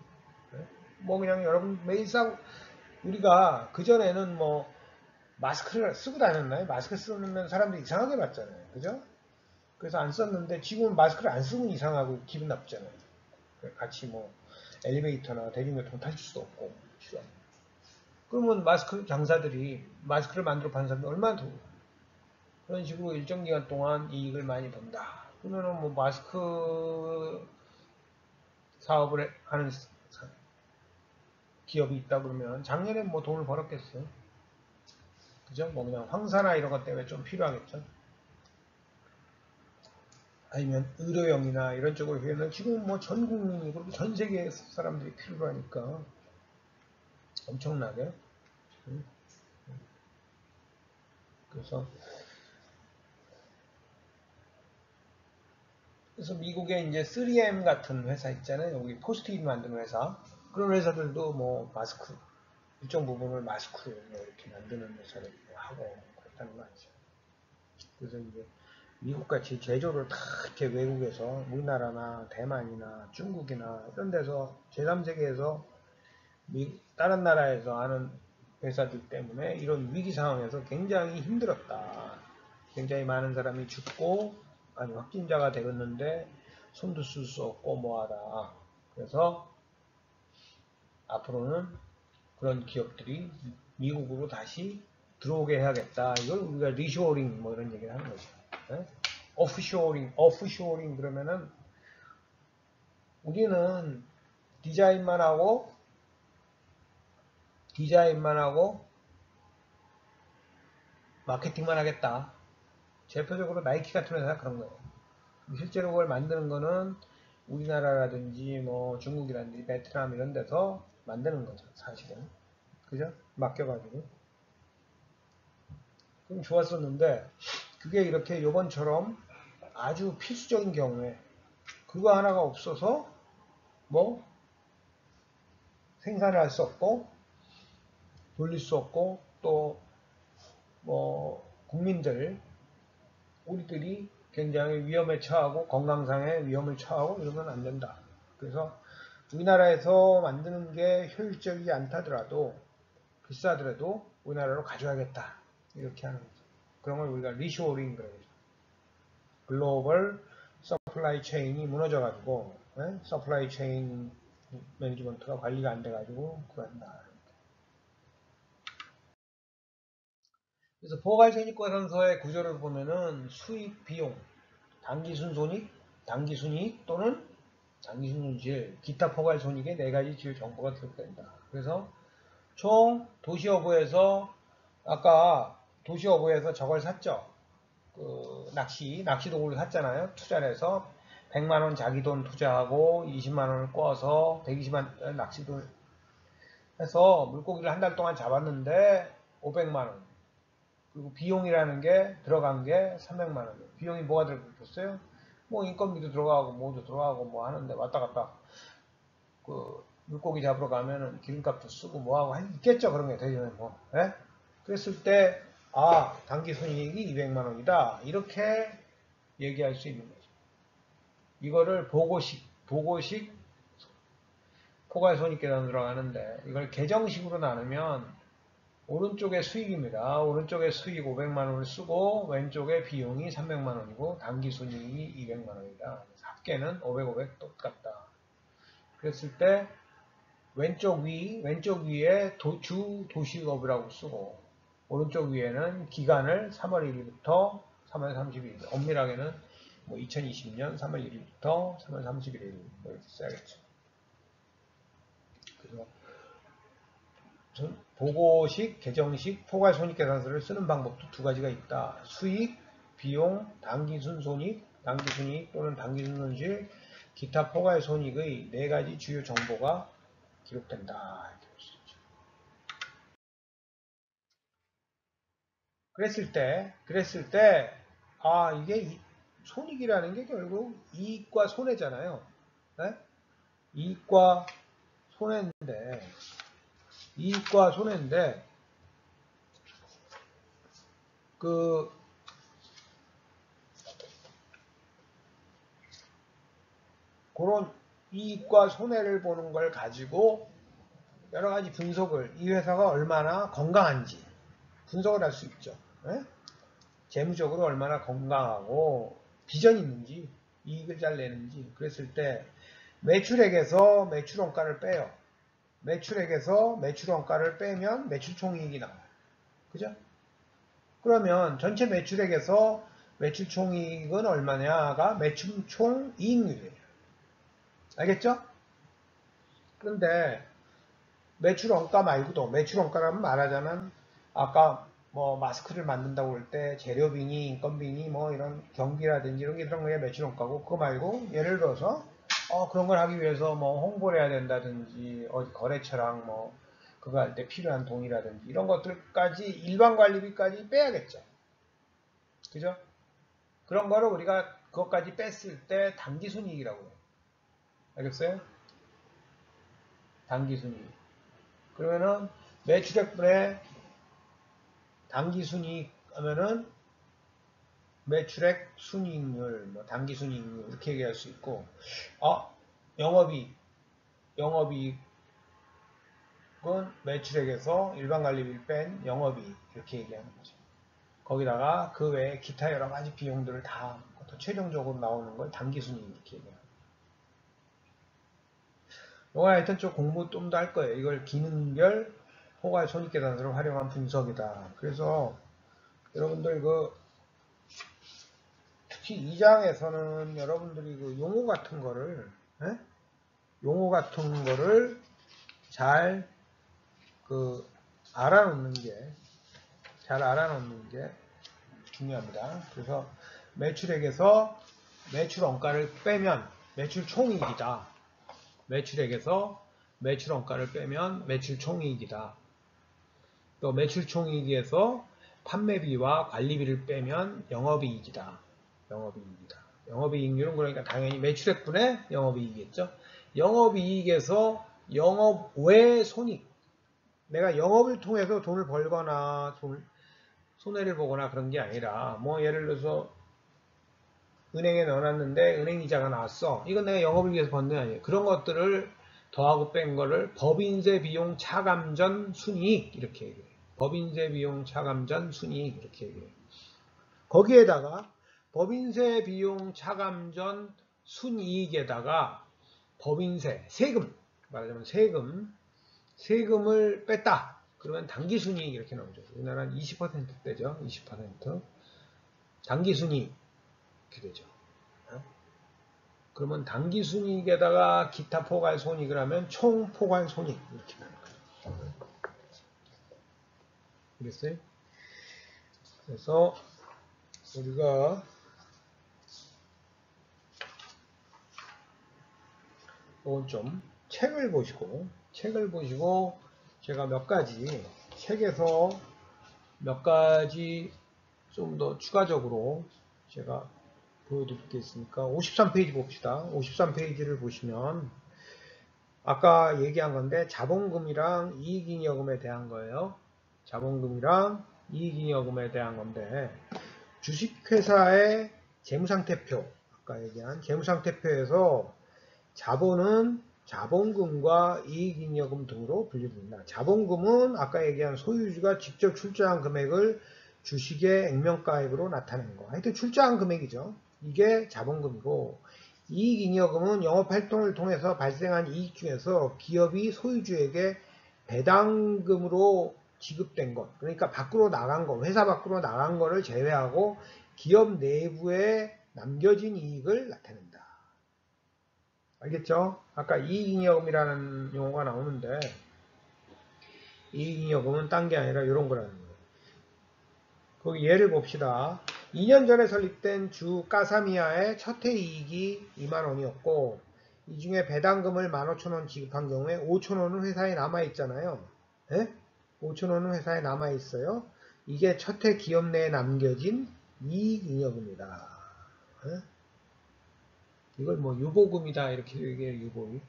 네? 뭐 그냥 여러분 매일 우리가 그전에는 뭐 마스크를 쓰고 다녔나요? 마스크 쓰면 사람들이 이상하게 봤잖아요. 그죠? 그래서 안 썼는데 지금은 마스크를 안 쓰면 이상하고 기분 나쁘잖아요. 같이 뭐 엘리베이터나 대중교통 탈 수도 없고 싫어. 그러면 마스크 장사들이 마스크를 만들어 파는 사람들이 얼마나 더 그런 식으로 일정 기간 동안 이익을 많이 번다. 그러면은 뭐 마스크 사업을 하는 기업이 있다 그러면 작년에 뭐 돈을 벌었겠어요. 그죠? 뭐 그냥 황사나 이런 것 때문에 좀 필요하겠죠. 아니면 의료용이나 이런 쪽으로 해는 지금 뭐 전 국민이 그리고 전 세계 사람들이 필요로 하니까 엄청나게. 그래서 미국에 이제 3M 같은 회사 있잖아요. 여기 포스트잇 만드는 회사. 그런 회사들도 뭐 마스크 일정 부분을 마스크로 이렇게 만드는 회사를 하고 그랬다는 거 아니죠. 그래서 이제 미국같이 제조를 다 이렇게 외국에서 우리나라나 대만이나 중국이나 이런 데서 제3세계에서 다른 나라에서 하는 회사들 때문에 이런 위기 상황에서 굉장히 힘들었다. 굉장히 많은 사람이 죽고 아니 확진자가 되었는데 손도 쓸 수 없고 뭐하다. 그래서 앞으로는 그런 기업들이 미국으로 다시 들어오게 해야겠다. 이걸 우리가 리쇼어링 뭐 이런 얘기를 하는 거죠. 네? 오프쇼어링 그러면은 우리는 디자인만 하고 마케팅만 하겠다. 대표적으로 나이키 같은 회사가 그런 거예요. 실제로 그걸 만드는 거는 우리나라라든지 뭐 중국이라든지 베트남 이런 데서 만드는 거죠. 사실은. 그죠? 맡겨가지고. 그럼 좋았었는데 그게 이렇게 요번처럼 아주 필수적인 경우에 그거 하나가 없어서 뭐 생산을 할 수 없고 돌릴 수 없고 또 뭐 국민들 우리들이 굉장히 위험에 처하고 건강상의 위험을 처하고 이러면 안 된다. 그래서 우리나라에서 만드는 게 효율적이지 않다더라도 비싸더라도 우리나라로 가져야겠다. 이렇게 하는 거죠. 그런 걸 우리가 리쇼어링 그러죠. 글로벌 서플라이 체인이 무너져가지고 서플라이 체인 매니지먼트가 관리가 안 돼가지고 그런다. 그래서 포괄손익계산서의 구조를 보면은 수익, 비용, 당기순손익, 당기순이익 또는 당기순손실, 기타 포괄손익의 네 가지 주요 정보가 기록된다. 그래서 총 도시어부에서 아까 도시어부에서 저걸 샀죠. 그 낚시도구를 샀잖아요. 투자를 해서 100만원 자기 돈 투자하고 20만원을 꿔서 120만 낚시도 해서 물고기를 한 달 동안 잡았는데 500만원. 그리고 비용이라는 게 들어간 게 300만원. 비용이 뭐가 들어갔어요? 뭐 인건비도 들어가고 뭐도 들어가고 뭐 하는데 왔다 갔다 그 물고기 잡으러 가면은 기름값도 쓰고 뭐하고 있겠죠. 그런 게 되면 뭐. 예? 그랬을 때 단기 순이익이 200만원이다. 이렇게 얘기할 수 있는 거죠. 이거를 보고식 포괄손익계산으로 하는데 이걸 계정식으로 나누면 오른쪽에 수익입니다. 오른쪽에 수익 500만원을 쓰고 왼쪽에 비용이 300만원이고 당기순이익이 200만원이다. 합계는 500, 500 똑같다. 그랬을 때 왼쪽 위에 주 도시업이라고 쓰고 오른쪽 위에는 기간을 3월 1일부터 3월 31일, 엄밀하게는 뭐 2020년 3월 1일부터 3월 31일 뭐 이렇게 써야겠죠. 그래서 보고식, 계정식, 포괄손익계산서를 쓰는 방법도 두 가지가 있다. 수익, 비용, 당기순손익, 당기순이익 또는 당기순손실, 기타 포괄손익의 네 가지 주요 정보가 기록된다. 이렇게 볼 수 있죠. 그랬을 때, 이게 손익이라는 게 결국 이익과 손해잖아요. 네? 이익과 손해인데, 그런 이익과 손해를 보는 걸 가지고 여러 가지 분석을, 이 회사가 얼마나 건강한지 분석을 할 수 있죠. 네? 재무적으로 얼마나 건강하고 비전이 있는지, 이익을 잘 내는지. 그랬을 때 매출액에서 매출원가를 빼요. 매출액에서 매출원가를 빼면 매출총이익이 나와요. 그죠? 그러면 전체 매출액에서 매출총이익은 얼마냐가 매출총이익률이에요. 알겠죠? 그런데 매출원가 말고도, 매출원가라면 말하자면 아까 뭐 마스크를 만든다고 할 때 재료비니 인건비니 뭐 이런 경비라든지 이런 게 들어간 게 매출원가고, 그거 말고 예를 들어서 그런 걸 하기 위해서 뭐 홍보를 해야 된다든지 어디 거래처랑 뭐 그거 할 때 필요한 돈이라든지 이런 것들까지 일반 관리비까지 빼야겠죠. 그죠? 그런 거를 우리가 그것까지 뺐을 때 당기순이익이라고 해요. 알겠어요? 당기순이익. 그러면은 매출액분의 당기순이익 하면은 매출액 순이익률, 뭐 당기순이익률 이렇게 얘기할 수 있고, 영업이익, 영업이익은 매출액에서 일반관리비를 뺀 영업이익 이렇게 얘기하는 거죠. 거기다가 그 외에 기타 여러 가지 비용들을 다 최종적으로 나오는 걸 당기순이익 이렇게 얘기해요. 이거 하여튼 좀 공부 좀 더 할 거예요. 이걸 기능별 포괄 손익계산서를 활용한 분석이다. 그래서 여러분들 특히 2장에서는 여러분들이 용어 같은 거를 잘 알아놓는 게 중요합니다. 그래서 매출액에서 매출원가를 빼면 매출총이익이다. 매출액에서 매출원가를 빼면 매출총이익이다. 또 매출총이익에서 판매비와 관리비를 빼면 영업이익이다. 영업이익률은 그러니까 당연히 매출액분의 영업이익이겠죠. 영업이익에서 영업 외 손익. 내가 영업을 통해서 돈을 벌거나 손해를 보거나 그런 게 아니라 뭐 예를 들어서 은행에 넣어놨는데 은행 이자가 나왔어. 이건 내가 영업을 위해서 번 돈 아니에요. 그런 것들을 더하고 뺀 거를 법인세 비용 차감 전 순이익 이렇게 얘기해요. 법인세 비용 차감 전 순이익 이렇게 얘기해요. 거기에다가 법인세 비용 차감 전 순이익에다가 법인세, 세금, 말하자면 세금을 뺐다. 그러면 당기순이익 이렇게 나오죠. 우리나라는 20%대죠. 20%. 당기순이익 이렇게 되죠. 그러면 당기순이익에다가 기타 포괄손익을 하면 총포괄손익 이렇게 나는 거예요. 알겠어요? 그래서 우리가 이건 좀 책을 보시고 제가 몇 가지 책에서 몇 가지 좀 더 추가적으로 제가 보여드릴 게 있으니까 53페이지 봅시다. 53페이지를 보시면 아까 얘기한 건데 자본금이랑 이익잉여금에 대한 거예요. 자본금이랑 이익잉여금에 대한 건데 주식회사의 재무상태표, 아까 얘기한 재무상태표에서 자본은 자본금과 이익잉여금 등으로 분류됩니다. 자본금은 아까 얘기한 소유주가 직접 출자한 금액을 주식의 액면가액으로 나타낸 거. 하여튼 출자한 금액이죠. 이게 자본금이고, 이익잉여금은 영업활동을 통해서 발생한 이익 중에서 기업이 소유주에게 배당금으로 지급된 것, 그러니까 밖으로 나간 거, 회사 밖으로 나간 거를 제외하고 기업 내부에 남겨진 이익을 나타낸다. 알겠죠? 아까 이익잉여금이라는 용어가 나오는데 이익잉여금은 딴 게 아니라 이런 거라는 거예요. 거기 예를 봅시다. 2년 전에 설립된 주 까사미아의 첫 해 이익이 2만원이었고 이 중에 배당금을 15,000원 지급한 경우에 5,000원은 회사에 남아있잖아요. 예? 5,000원은 회사에 남아있어요. 이게 첫 해 기업 내에 남겨진 이익잉여금이다. 예? 이걸 뭐 유보금이다 이렇게 얘기해요. 유보금.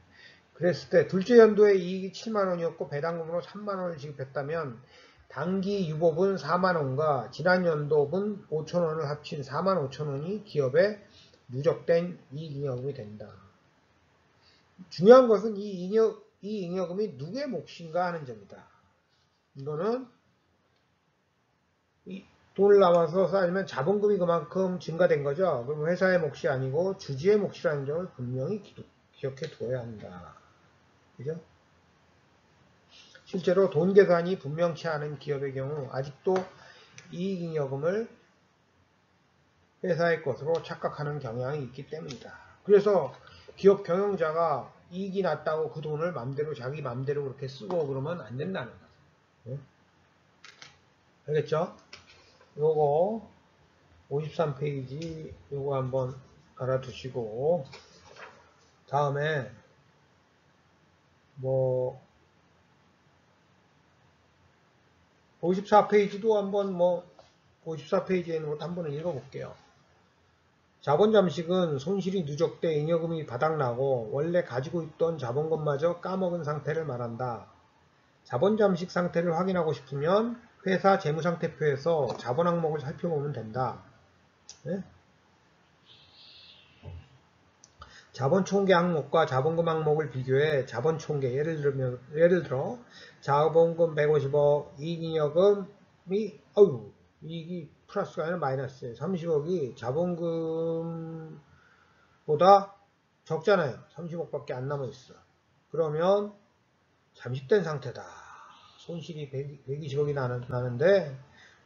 그랬을 때 둘째 연도에 이익이 7만원이었고 배당금으로 3만원을 지급했다면 당기 유보분 4만원과 지난 연도분 5천원을 합친 4만 5천원이 기업에 누적된 이익잉여금이 된다. 중요한 것은 이 잉여금이 누구의 몫인가 하는 점이다. 이거는 돈을 남아서 쌓이면 자본금이 그만큼 증가된 거죠. 그럼 회사의 몫이 아니고 주주의 몫이라는 점을 분명히 기억해 두어야 한다. 그죠? 실제로 돈 계산이 분명치 않은 기업의 경우 아직도 이익잉여금을 회사의 것으로 착각하는 경향이 있기 때문이다. 그래서 기업 경영자가 이익이 났다고 그 돈을 맘대로 자기 맘대로 그렇게 쓰고 그러면 안 된다는 거죠. 네? 알겠죠? 요거 53페이지 요거 한번 알아두시고 다음에 뭐 54페이지도 한번 54페이지에 있는 것도 한번 읽어볼게요. 자본 잠식은 손실이 누적돼 잉여금이 바닥나고 원래 가지고 있던 자본금마저 까먹은 상태를 말한다. 자본 잠식 상태를 확인하고 싶으면 회사 재무상태표에서 자본 항목을 살펴보면 된다. 네? 자본 총계 항목과 자본금 항목을 비교해 자본 총계 예를 들어 자본금 150억, 이익잉여금이 이익이 플러스가 아니라 마이너스예요. 30억이 자본금보다 적잖아요. 30억밖에 안 남아있어. 그러면 잠식된 상태다. 손실이 120억이 나는데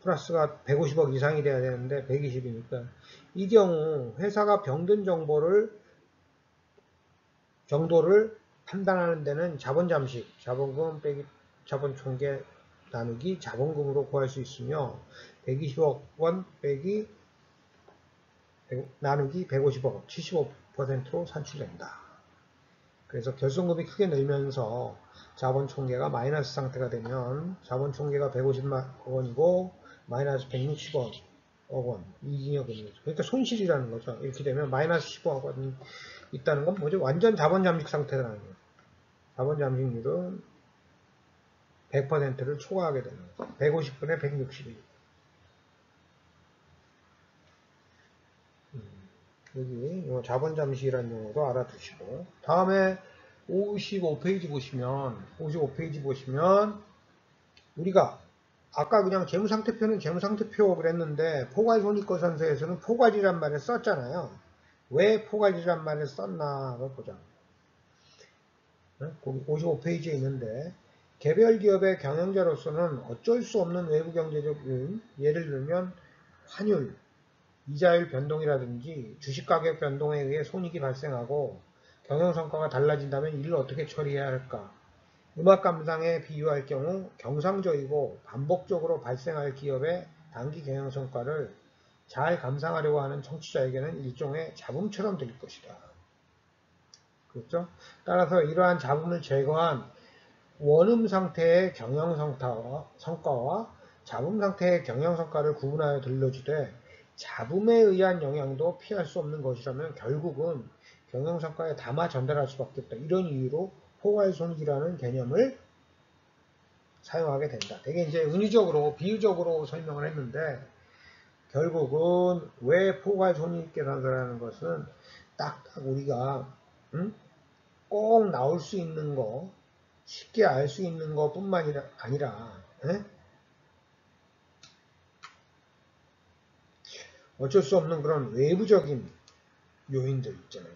플러스가 150억 이상이 돼야 되는데 120이니까 이 경우 회사가 병든 정도를 판단하는 데는 자본 잠식, 자본금 빼기 자본 총계 나누기 자본금으로 구할 수 있으며 120억 원 빼기 나누기 150억 75%로 산출된다. 그래서 결손금이 크게 늘면서 자본 총계가 마이너스 상태가 되면 자본 총계가 150억 원이고 마이너스 160억 원 이익잉여금이죠. 그러니까 손실이라는 거죠. 이렇게 되면 마이너스 15억 원이 있다는 건 뭐죠? 완전 자본 잠식 상태라는 거예요. 자본 잠식률은 100%를 초과하게 되는 거죠. 150분의 160이. 여기 자본 잠식이라는 용어도 알아두시고 다음에 55페이지 보시면 우리가 아까 그냥 재무상태표는 재무상태표 그랬는데 포괄손익거래선서에서는 포괄이란 말을 썼잖아요. 왜 포괄이란 말을 썼나 그걸 보자. 거기 55페이지에 있는데 개별 기업의 경영자로서는 어쩔 수 없는 외부 경제적 요인, 예를 들면 환율, 이자율 변동이라든지 주식 가격 변동에 의해 손익이 발생하고 경영 성과가 달라진다면 이를 어떻게 처리해야 할까? 음악 감상에 비유할 경우 경상적이고 반복적으로 발생할 기업의 단기 경영 성과를 잘 감상하려고 하는 청취자에게는 일종의 잡음처럼 들릴 것이다. 그렇죠? 따라서 이러한 잡음을 제거한 원음 상태의 경영 성과와 잡음 상태의 경영 성과를 구분하여 들려주되 잡음에 의한 영향도 피할 수 없는 것이라면 결국은 경영 성과에 담아 전달할 수밖에 없다. 이런 이유로 포괄손익이라는 개념을 사용하게 된다. 되게 이제 은유적으로 비유적으로 설명을 했는데 결국은 왜 포괄손익계산서라는 것은 딱 우리가 꼭 나올 수 있는 거 쉽게 알 수 있는 것뿐만 아니라 어쩔 수 없는 그런 외부적인 요인들 있잖아요.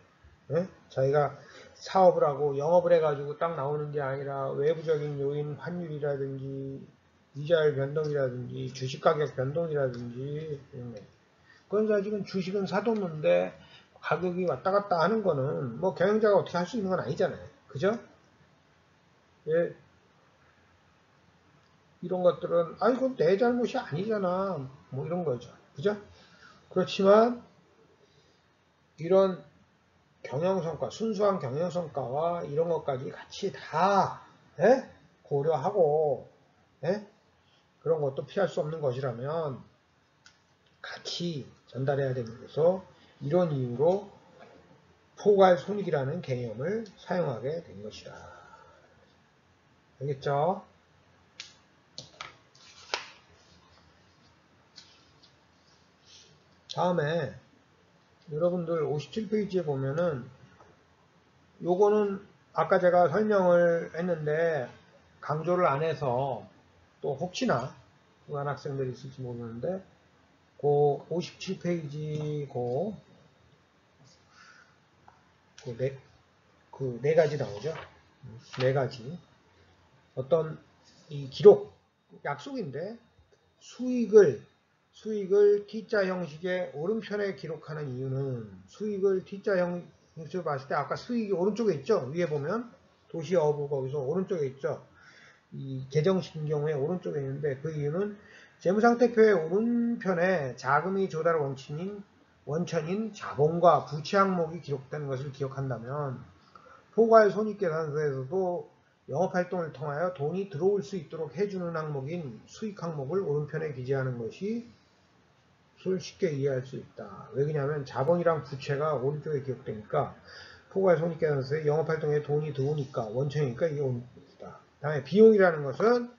자기가 사업을 하고 영업을 해가지고 딱 나오는 게 아니라 외부적인 요인, 환율이라든지 이자율 변동이라든지 주식가격 변동이라든지 이런 거. 그건 사실은 주식은 사뒀는데 가격이 왔다 갔다 하는 거는 뭐 경영자가 어떻게 할 수 있는 건 아니잖아요. 그죠? 예, 이런 것들은 이건 내 잘못이 아니잖아. 뭐 이런 거죠. 그죠? 그렇지만 이런 경영성과, 순수한 경영성과와 이런 것까지 같이 다 고려하고 그런 것도 피할 수 없는 것이라면 같이 전달해야 되는 것서 이런 이유로 포괄손익이라는 개념을 사용하게 된 것이다. 알겠죠? 다음에 여러분들 57페이지에 보면은 요거는 아까 제가 설명을 했는데 강조를 안 해서 또 혹시나 그한 학생들이 있을지 모르는데 그 57페이지 그 네 가지 나오죠. 네 가지. 어떤 이 기록, 약속인데 수익을 T자 형식의 오른편에 기록하는 이유는 수익을 T자 형식으로 봤을 때 아까 수익이 오른쪽에 있죠. 위에 보면 도시어부 거기서 오른쪽에 있죠. 이 계정식인 경우에 오른쪽에 있는데 그 이유는 재무상태표의 오른편에 자금이 조달 원천인 자본과 부채 항목이 기록된 것을 기억한다면 포괄손익계산서에서도 영업활동을 통하여 돈이 들어올 수 있도록 해주는 항목인 수익 항목을 오른편에 기재하는 것이 쉽게 이해할 수 있다. 왜냐하면 자본이랑 부채가 오른쪽에 기록되니까 포괄손익계산서에 영업활동에 돈이 들어오니까 원천이니까 이게 오른쪽이다. 다음에 비용이라는 것은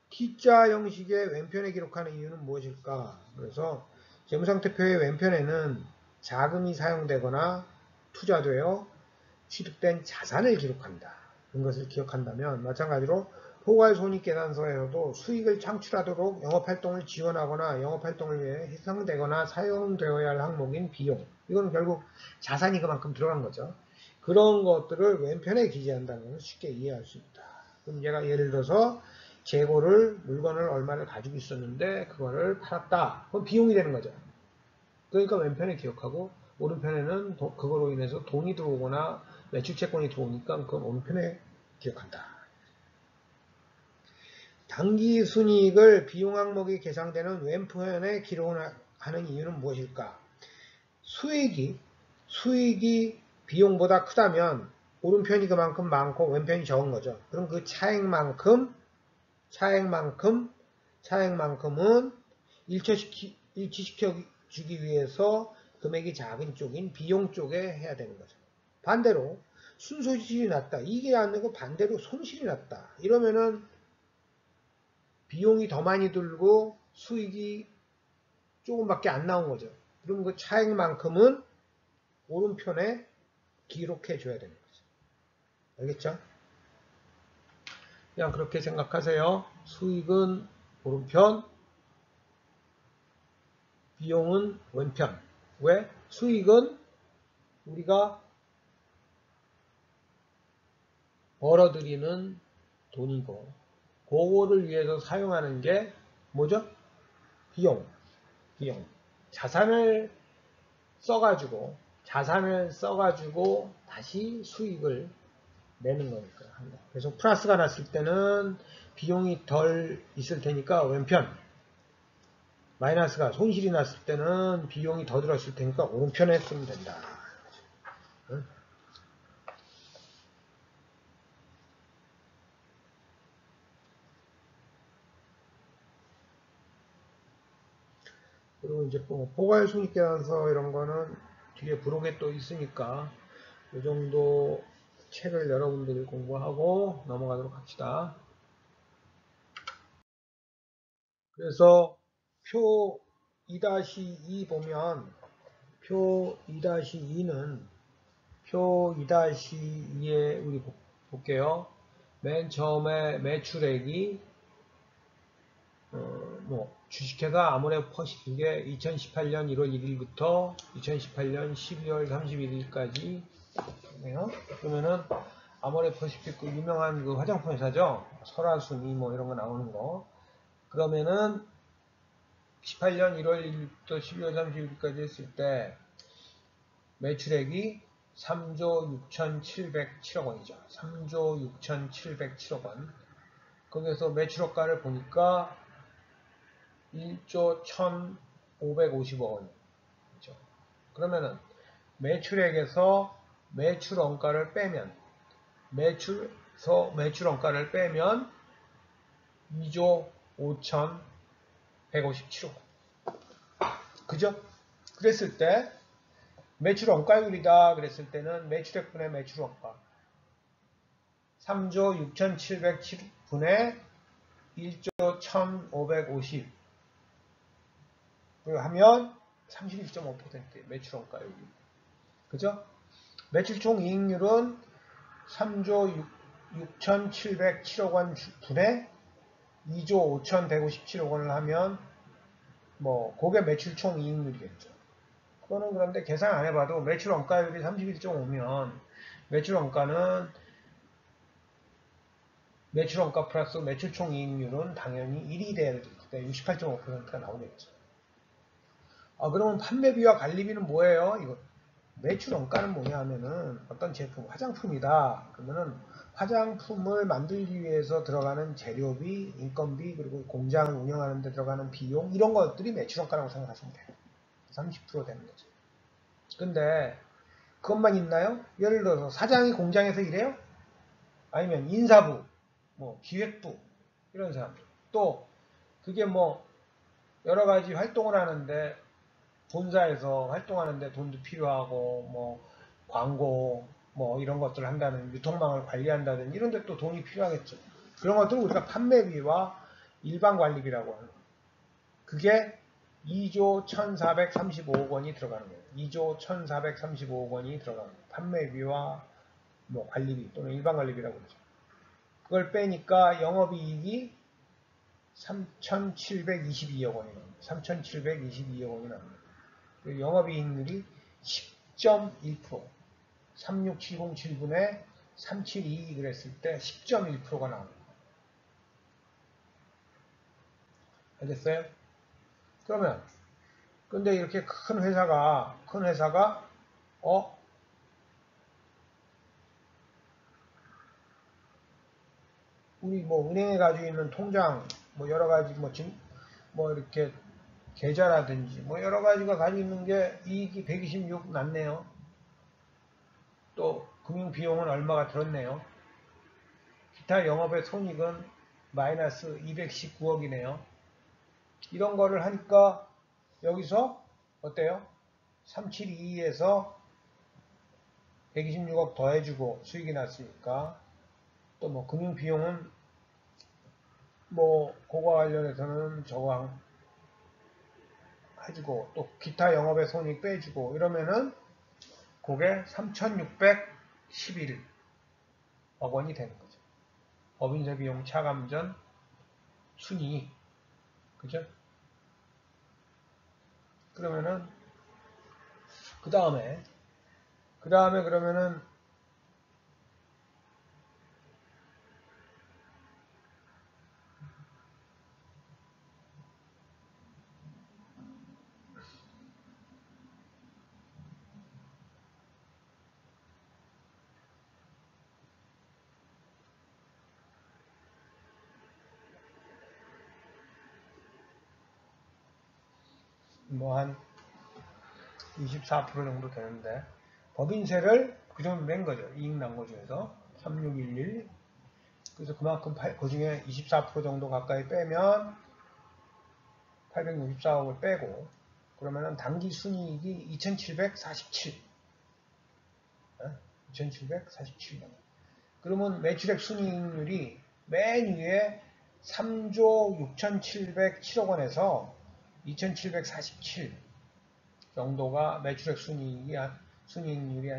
T자 형식의 왼편에 기록하는 이유는 무엇일까? 그래서 재무상태표의 왼편에는 자금이 사용되거나 투자되어 취득된 자산을 기록한다. 이런 것을 기억한다면 마찬가지로 포괄손익계산서에서도 수익을 창출하도록 영업활동을 지원하거나 영업활동을 위해 해상되거나 사용되어야 할 항목인 비용. 이건 결국 자산이 그만큼 들어간 거죠. 그런 것들을 왼편에 기재한다는 것을 쉽게 이해할 수 있다. 그럼 얘가 예를 들어서 물건을 얼마를 가지고 있었는데 그거를 팔았다. 그건 비용이 되는 거죠. 그러니까 왼편에 기억하고 오른편에는 그거로 인해서 돈이 들어오거나 매출채권이 들어오니까 그건 오른편에 기억한다. 당기순이익을 비용 항목이 계상되는 왼편에 기록하는 이유는 무엇일까? 수익이 비용보다 크다면 오른편이 그만큼 많고 왼편이 적은 거죠. 그럼 그 차액만큼은 일치시켜주기 위해서 금액이 작은 쪽인 비용 쪽에 해야 되는 거죠. 반대로 순손실이 났다. 이게 안 되고 반대로 손실이 났다. 이러면은 비용이 더 많이 들고 수익이 조금밖에 안 나온 거죠. 그럼 그 차액만큼은 오른편에 기록해 줘야 되는 거죠. 알겠죠? 그냥 그렇게 생각하세요. 수익은 오른편, 비용은 왼편. 왜? 수익은 우리가 벌어들이는 돈이고, 그거를 위해서 사용하는 게 뭐죠? 비용. 자산을 써가지고 다시 수익을 내는 거니까. 그래서 플러스가 났을 때는 비용이 덜 있을 테니까 왼편, 마이너스가 손실이 났을 때는 비용이 더 들었을 테니까 오른편에 쓰면 된다. 응? 그리고 이제 뭐 포괄손익계산서 이런 거는 뒤에 부록에 또 있으니까 이 정도 책을 여러분들이 공부하고 넘어가도록 합시다. 그래서 표 2-2 보면 표 2-2는 표 2-2에 우리 볼게요. 맨 처음에 매출액이 뭐 주식회사 아모레퍼시픽에 2018년 1월 1일부터 2018년 12월 31일까지 네요. 그러면은 아모레퍼시픽 그 유명한 그 화장품 회사죠. 설화순이 뭐 이런 거 나오는 거. 그러면은 18년 1월 1일부터 12월 31일까지 했을 때 매출액이 3조 6,707억 원이죠. 3조 6,707억 원. 거기에서 매출효과를 보니까 1조 1,550억 원이죠. 그러면은 매출액에서 매출원가를 빼면 매출원가를 빼면 2조 5,157억 원. 그죠? 그랬을 때 매출원가율이다 그랬을 때는 매출액분의 매출원가 3조 6,707분의 1조 1,550 하면 31.5% 매출원가율이. 그죠? 매출총 이익률은 3조 6,707억 원 분의 2조 5,157억 원을 하면 뭐 그게 매출총 이익률이겠죠. 그거는 그런데 계산 안 해봐도 매출원가율이 31.5면 매출원가는 매출원가 플러스 매출총 이익률은 당연히 1이 돼야 되기 때문에 68.5%가 나오겠죠. 그러면 판매비와 관리비는 뭐예요? 이거 매출원가는 뭐냐 하면은 어떤 제품, 화장품이다. 그러면은 화장품을 만들기 위해서 들어가는 재료비, 인건비, 그리고 공장을 운영하는 데 들어가는 비용 이런 것들이 매출원가라고 생각하시면 돼요. 30% 되는 거죠. 근데 그것만 있나요? 예를 들어서 사장이 공장에서 일해요? 아니면 인사부, 뭐 기획부 이런 사람들. 또 그게 뭐 여러 가지 활동을 하는데 본사에서 활동하는데 돈도 필요하고 뭐 광고 뭐 이런 것들을 한다는 유통망을 관리한다든 이런 데 또 돈이 필요하겠죠. 그런 것들을 우리가 판매비와 일반 관리비라고 하는 거예요. 그게 2조 1,435억 원이 들어가는 거예요. 2조 1,435억 원이 들어가는 거예요. 판매비와 뭐 관리비 또는 일반 관리비라고 그러죠. 그걸 빼니까 영업이익이 3,722억 원이 나옵니다. 3,722억 원이 나옵니다. 영업이익률이 10.1%, 36707분에 372 그랬을 때 10.1%가 나옵니다. 알겠어요? 그러면 근데 이렇게 큰 회사가 우리 뭐 은행에 가지고 있는 통장 뭐 여러 가지 뭐 이렇게 계좌라든지 뭐 여러 가지가 가지고 있는 게 이익이 126 났네요. 또 금융 비용은 얼마가 들었네요. 기타 영업의 손익은 마이너스 219억이네요. 이런 거를 하니까 여기서 어때요? 372에서 126억 더해주고 수익이 났으니까 또 뭐 금융 비용은 뭐 그거 관련해서는 저거 해주고 또 기타 영업의 손익 빼주고 이러면은 그게 3,611억 원이 되는 거죠. 법인세 비용 차감전 순이익. 그죠? 그러면은 그 다음에 그러면은 뭐 한 24% 정도 되는데 법인세를 그 정도 낸 거죠. 이익 난 거 중에서 3611. 그래서 그만큼 그 중에 24% 정도 가까이 빼면 864억을 빼고 그러면은 당기 순이익이 2747. 2747만 원. 그러면 매출액 순이익률이 맨 위에 3조 6,707억 원에서 2,747 정도가 매출액 순이익률이 한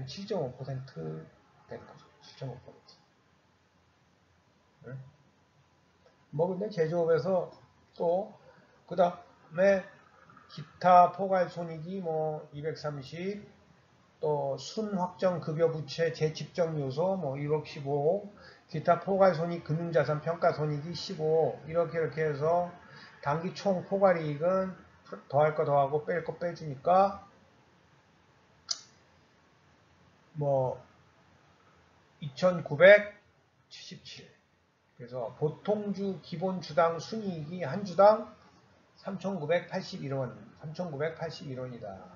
7.5% 되는 거죠. 7.5%. 네? 뭐 근데 제조업에서 또 그 다음에 기타 포괄 손익이 뭐 230, 또 순확정 급여 부채 재집정 요소 뭐 1억 15, 기타 포괄 손익 금융자산 평가 손익이 15 이렇게 해서 당기 총 포괄 이익은 더할 거 더하고 뺄 거 빼주니까 뭐 2,977. 그래서 보통주 기본 주당 순이익이 한 주당 3,981원, 3,981원이다.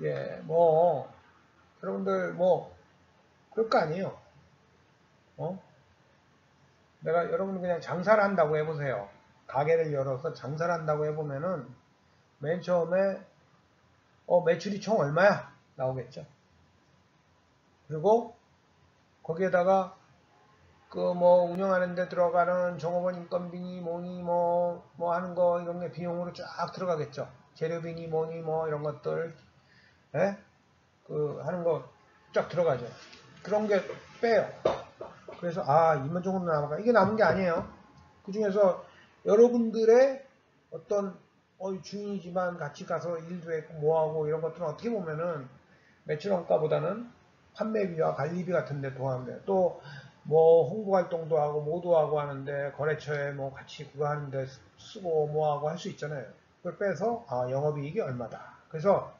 예, 뭐 여러분들 뭐 그럴 거 아니에요. 내가 여러분 그냥 장사를 한다고 해보세요. 가게를 열어서 장사를 한다고 해보면은 맨 처음에 매출이 총 얼마야? 나오겠죠. 그리고 거기에다가 그 뭐 운영하는 데 들어가는 종업원 인건비니 뭐니 뭐 하는 거 이런 게 비용으로 쫙 들어가겠죠. 재료비니 뭐니 뭐 이런 것들 그 하는 거 쫙 들어가죠. 그런 게 빼요. 그래서 이만 정도 남아가 이게 남은 게 아니에요. 그 중에서 여러분들의 어떤 주인이지만 같이 가서 일도 했고 뭐하고 이런 것들은 어떻게 보면은 매출 원가보다는 판매비와 관리비 같은 데 도와하는데 또 뭐 홍보 활동도 하고 뭐도 하고 하는데 거래처에 뭐 같이 그거 하는데 쓰고 뭐하고 할 수 있잖아요. 그걸 빼서 영업이익이 얼마다. 그래서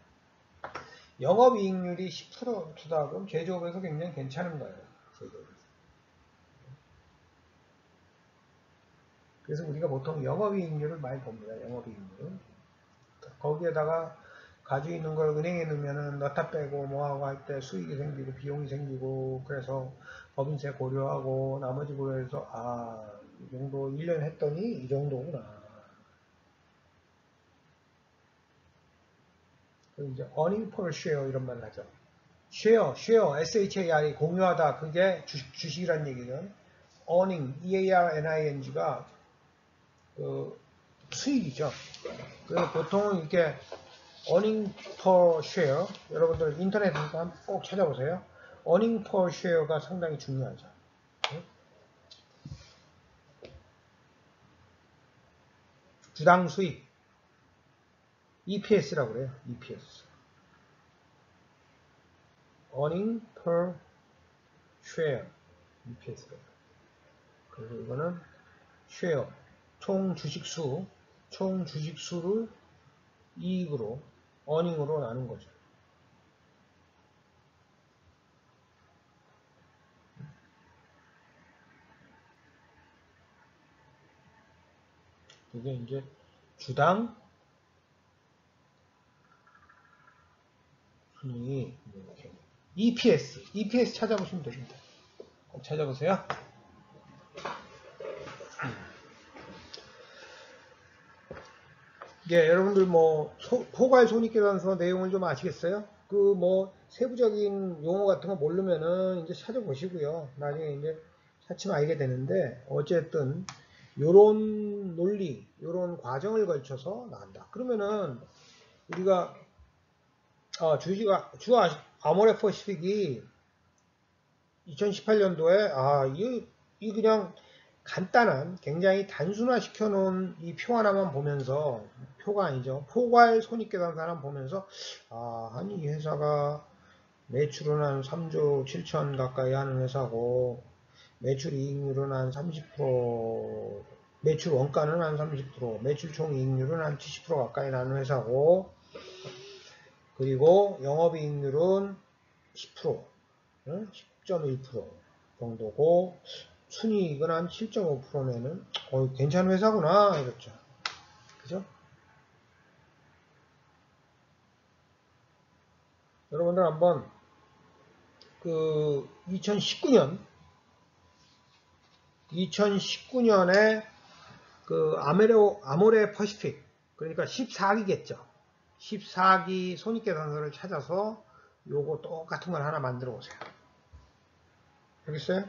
영업이익률이 10%다. 그럼 제조업에서 굉장히 괜찮은 거예요. 제조업에서. 그래서 우리가 보통 영업이익률을 많이 봅니다. 영업이익률. 거기에다가 가지고 있는 걸 은행에 넣으면은 넣다 빼고 뭐하고 할 때 수익이 생기고 비용이 생기고 그래서 법인세 고려하고 나머지 고려해서 이 정도 1년 했더니 이 정도구나. 그리고 이제 earning per share 이런 말을 하죠. share, share, 공유하다. 그게 주식이란 얘기죠. earning, earning가 그 수익이죠. 그래서 보통 이렇게 earning per share, 여러분들 인터넷에서 꼭 찾아보세요. earning per share가 상당히 중요하죠. 주당 수익, EPS라고 그래요. EPS. earning per share, EPS라고. 그래서 이거는 share, 총 주식수를 이익으로, earning으로 나눈 거죠. 이게 이제 주당 순위 이렇게 EPS 찾아보시면 됩니다. 꼭 찾아보세요. 예, 여러분들 뭐 포괄 손익계산서 내용을 좀 아시겠어요? 그 뭐 세부적인 용어 같은 거 모르면은 이제 찾아보시고요. 나중에 이제 차츰 알게 되는데 어쨌든 요런 논리, 요런 과정을 걸쳐서 나온다. 그러면은 우리가 주 아모레 퍼시픽이 2018년도에 이 그냥 간단한 굉장히 단순화시켜 놓은 이 표 하나만 보면서 표가 아니죠. 포괄 손익계산서만 보면서 아니 이 회사가 매출은 한 3조 7천 가까이 하는 회사고 매출 이익률은 한 30%, 매출 원가는 한 30%, 매출 총 이익률은 한 70% 가까이 나는 회사고 그리고 영업이익률은 10%, 10.1%. 정도고, 순이익은 한 7.5%내는 괜찮은 회사구나 이랬죠. 그죠? 여러분들 한번 그 2019년에 그 아모레 퍼시픽, 그러니까 14기겠죠. 14기 손익계산서를 찾아서 요거 똑같은 걸 하나 만들어 보세요. 알겠어요?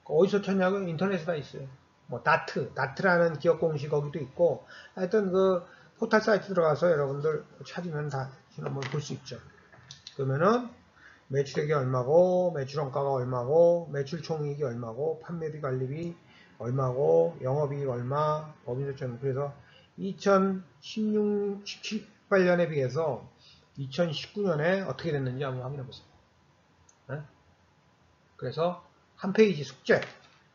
어디서 찾냐고? 인터넷에 다 있어요. 뭐 다트라는 기업 공식 거기도 있고, 하여튼 그 포털 사이트 들어가서 여러분들 찾으면 다 한번 볼 수 있죠. 그러면은 매출액이 얼마고, 매출원가가 얼마고, 매출 총이익이 얼마고, 판매비 관리비 얼마고, 영업이익 얼마, 법인세점. 그래서 2016, 17, 18년에 비해서 2019년에 어떻게 됐는지 한번 확인해 보세요. 네? 그래서 한 페이지 숙제,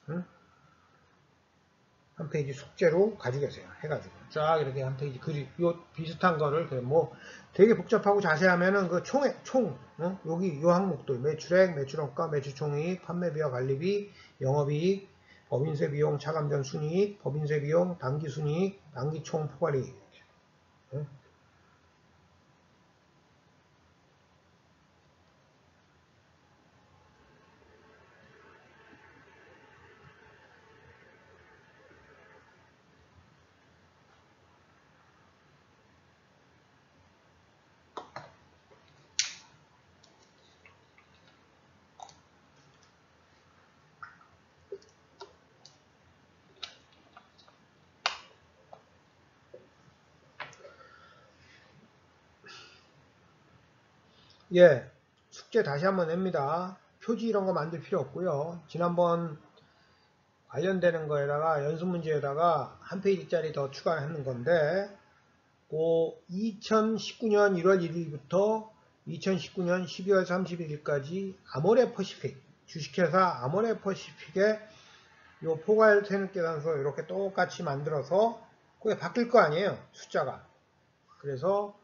응? 한 페이지 숙제로 가지고 계세요. 해가지고 쫙 이렇게 한 페이지 글이 요 비슷한 거를 뭐 되게 복잡하고 자세하면은 그 총 여기 요 항목들 매출액, 매출원가, 매출총이익, 판매비와 관리비, 영업이익, 법인세 비용, 차감전 순이익, 법인세 비용, 당기순이익, 당기총 포괄이익. 응? 예, 숙제 다시 한번 냅니다. 표지 이런 거 만들 필요 없고요. 지난번 관련되는 거에다가 연습 문제에다가 한 페이지짜리 더 추가하는 건데, 2019년 1월 1일부터 2019년 12월 31일까지 아모레 퍼시픽 주식회사 아모레 퍼시픽의 요 포괄 세액계산서 이렇게 똑같이 만들어서 그게 바뀔 거 아니에요, 숫자가. 그래서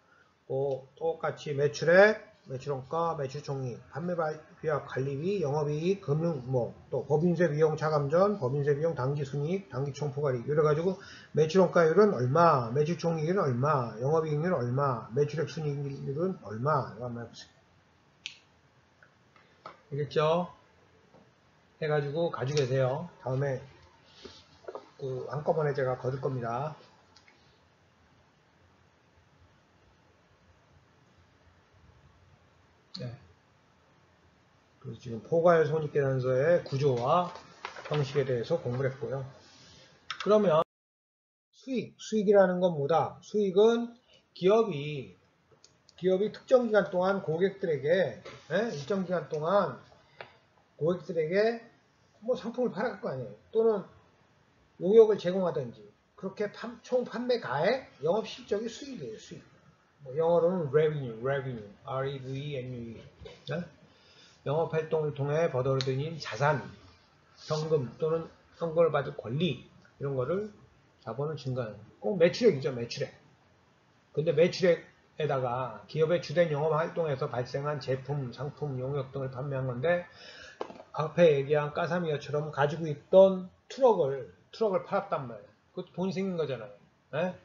똑같이 매출액, 매출원가, 매출총익, 판매비와 관리비, 영업이익, 금융, 또 법인세 비용 차감전, 법인세 비용 당기순이익, 당기총포괄이익 이래가지고 매출원가율은 얼마, 매출총익률은 얼마, 영업이익률은 얼마, 매출액 순이익률은 얼마 이거 한번 해보세요. 알겠죠? 해가지고 가지고 계세요. 다음에 한꺼번에 제가 거둘 겁니다. 네. 그래서 지금 포괄 손익계산서의 구조와 형식에 대해서 공부를 했고요. 그러면 수익이라는 건 뭐다? 수익은 기업이 특정 기간 동안 고객들에게 일정 기간 동안 고객들에게 뭐 상품을 팔아갈 거 아니에요. 또는 용역을 제공하든지 그렇게 총 판매 가액 영업 실적이 수익이에요. 수익. 뭐 영어로는 revenue, R-E-V-N-U-E. 네? 영업 활동을 통해 벌어들인 자산, 현금 또는 현금을 받을 권리 이런 거를 자본을 증가하는 꼭 매출액이죠. 매출액. 근데 매출액에다가 기업의 주된 영업 활동에서 발생한 제품, 상품, 용역 등을 판매한 건데 앞에 얘기한 까사미어처럼 가지고 있던 트럭을 팔았단 말이에요. 그것도 돈이 생긴 거잖아요. 네?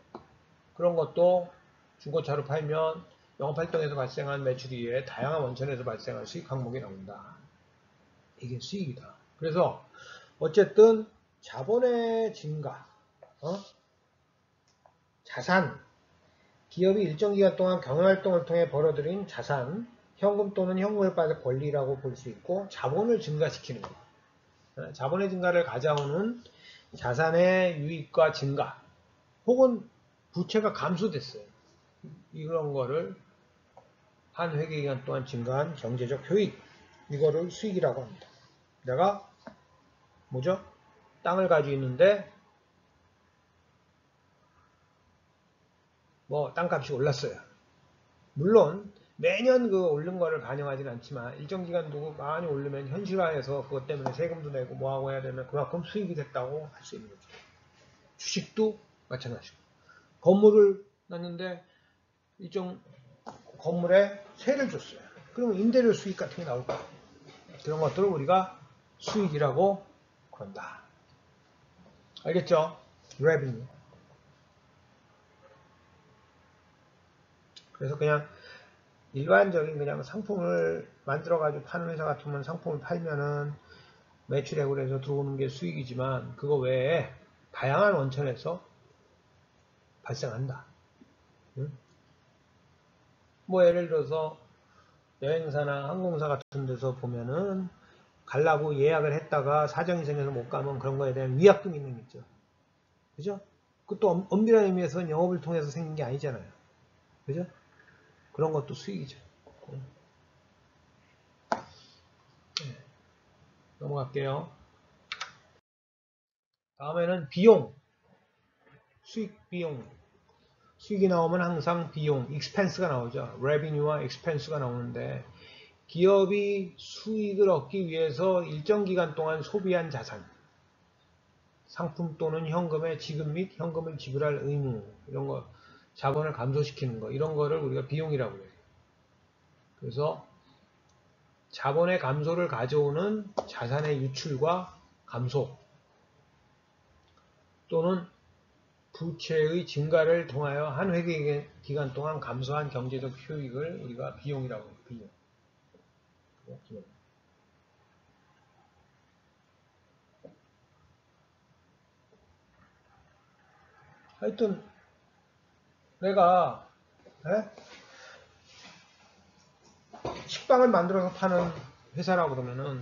그런 것도 중고차로 팔면 영업활동에서 발생한 매출 이외에 다양한 원천에서 발생한 수익 항목이 나온다. 이게 수익이다. 그래서 어쨌든 자본의 증가, 자산, 기업이 일정 기간 동안 경영활동을 통해 벌어들인 자산, 현금 또는 현금을 받을 권리라고 볼 수 있고 자본을 증가시키는 것. 자본의 증가를 가져오는 자산의 유익과 증가 혹은 부채가 감소됐어요. 이런 거를 한 회계기간 동안 증가한 경제적 효익 이거를 수익이라고 합니다. 내가 뭐죠? 땅을 가지고 있는데 뭐 땅값이 올랐어요. 물론 매년 그 오른 거를 반영하지는 않지만 일정 기간 두고 많이 오르면 현실화해서 그것 때문에 세금도 내고 뭐하고 해야 되면 그만큼 수익이 됐다고 할 수 있는 거죠. 주식도 마찬가지고 건물을 놨는데 일정 건물에 세를 줬어요. 그러면 임대료 수익 같은 게 나올 거예요. 그런 것들을 우리가 수익이라고 그런다. 알겠죠? revenue. 그래서 그냥 일반적인 그냥 상품을 만들어가지고 파는 회사 같으면 상품을 팔면은 매출액으로 그래서 들어오는 게 수익이지만 그거 외에 다양한 원천에서 발생한다. 응? 뭐 예를 들어서 여행사나 항공사 같은 데서 보면은 가려고 예약을 했다가 사정이 생겨서 못 가면 그런 거에 대한 위약금 있는 게 있죠. 그죠? 그것도 엄밀한 의미에서는 영업을 통해서 생긴 게 아니잖아요. 그죠? 그런 것도 수익이죠. 네. 넘어갈게요. 다음에는 비용, 수익 비용. 수익이 나오면 항상 비용, expense가 나오죠. revenue와 expense가 나오는데 기업이 수익을 얻기 위해서 일정 기간 동안 소비한 자산, 상품 또는 현금의 지급 및 현금을 지불할 의무, 이런 거, 자본을 감소시키는 거, 이런 거를 우리가 비용이라고 해요. 그래서 자본의 감소를 가져오는 자산의 유출과 감소 또는 부채의 증가를 통하여 한 회계 기간 동안 감소한 경제적 효익을 우리가 비용이라고 해요. 비용. 하여튼 내가 식빵을 만들어서 파는 회사라고 그러면은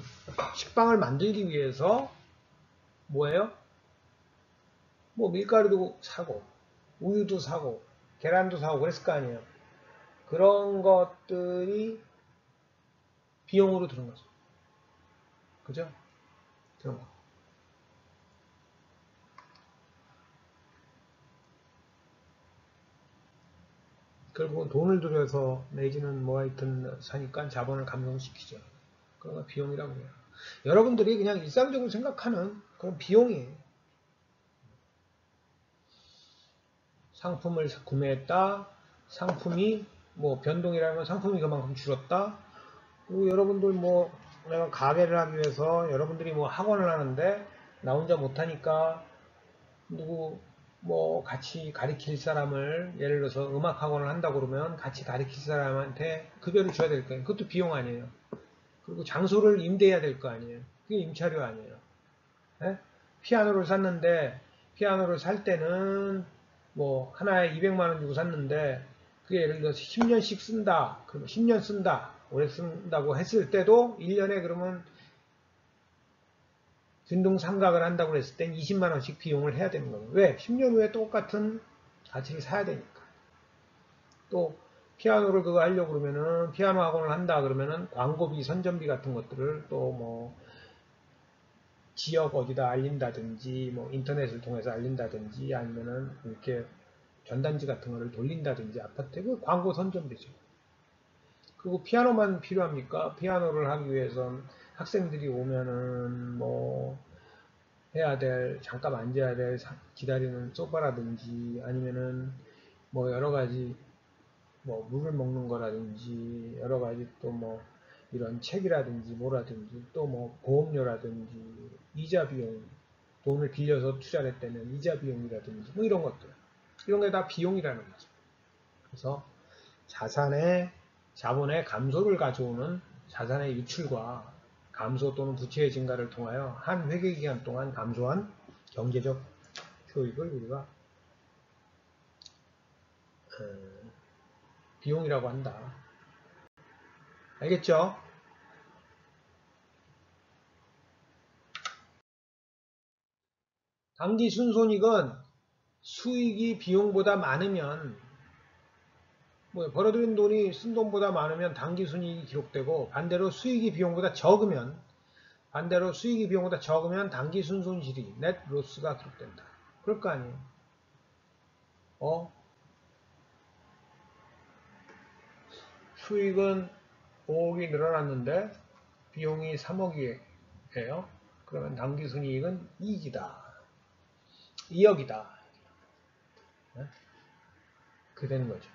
식빵을 만들기 위해서 뭐예요? 뭐 밀가루도 사고 우유도 사고 계란도 사고 그랬을 거 아니에요. 그런 것들이 비용으로 드는 거죠. 그죠? 그런 거. 결국은 돈을 들여서 내지는 뭐 하여튼 사니까 자본을 감소시키죠. 그런 거 비용이라고 해요. 여러분들이 그냥 일상적으로 생각하는 그런 비용이에요. 상품을 구매했다. 상품이 뭐 변동이라면 상품이 그만큼 줄었다. 그리고 여러분들 뭐 내가 가게를 하기 위해서 여러분들이 뭐 학원을 하는데 나 혼자 못하니까 누구 뭐 같이 가르칠 사람을 예를 들어서 음악 학원을 한다고 그러면 같이 가르칠 사람한테 급여를 줘야 될 거예요. 그것도 비용 아니에요. 그리고 장소를 임대해야 될 거 아니에요. 그게 임차료 아니에요. 예? 피아노를 샀는데 피아노를 살 때는 뭐 하나에 200만 원 주고 샀는데 그게 예를 들어서 10년씩 쓴다. 그러면 10년 쓴다. 오래 쓴다고 했을 때도 1년에 그러면 균등 삼각을 한다고 했을 땐 20만 원씩 비용을 해야 되는 거예요. 왜? 10년 후에 똑같은 가치를 사야 되니까. 또 피아노를 그거 하려고 그러면은 피아노 학원을 한다 그러면은 광고비, 선전비 같은 것들을 또 뭐 지역 어디다 알린다든지 뭐 인터넷을 통해서 알린다든지 아니면은 이렇게 전단지 같은 거를 돌린다든지 아파트에 그 광고 선전비죠. 그리고 피아노만 필요합니까? 피아노를 하기 위해선 학생들이 오면은 뭐 해야 될, 잠깐 앉아야 될, 기다리는 소파라든지 아니면은 뭐 여러 가지 뭐 물을 먹는 거라든지 여러 가지 또 뭐 이런 책이라든지 뭐라든지 또 뭐 보험료라든지 이자 비용, 돈을 빌려서 투자를 했다면 이자 비용이라든지 뭐 이런 것들. 이런 게 다 비용이라는 거죠. 그래서 자본의 감소를 가져오는 자산의 유출과 감소 또는 부채의 증가를 통하여 한 회계기간 동안 감소한 경제적 효익을 우리가 비용이라고 한다. 알겠죠? 당기 순손익은 수익이 비용보다 많으면 뭐 벌어들인 돈이 쓴 돈보다 많으면 당기 순이익이 기록되고 반대로 수익이 비용보다 적으면 당기 순손실이 넷 로스가 기록된다. 그럴 거 아니에요. 수익은 5억이 늘어났는데 비용이 3억이에요. 그러면 당기순이익은 2억이다. 2억이다. 그게 되는 거죠.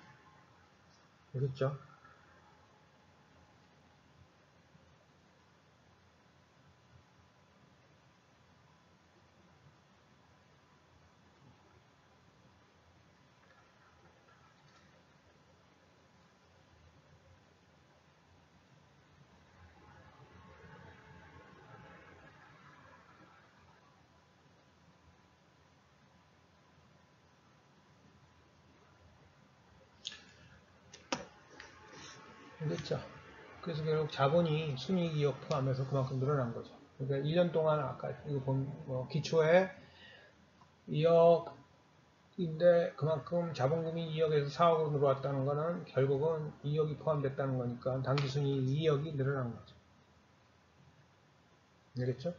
그렇죠? 알겠죠? 그래서 결국 자본이 순이익 포함해서 그만큼 늘어난 거죠. 그러니까 1년 동안 아까 이거 기초에 2억인데 그만큼 자본금이 2억에서 4억으로 늘어왔다는 거는 결국은 2억이 포함됐다는 거니까 당기순이익 2억이 늘어난 거죠. 알겠죠?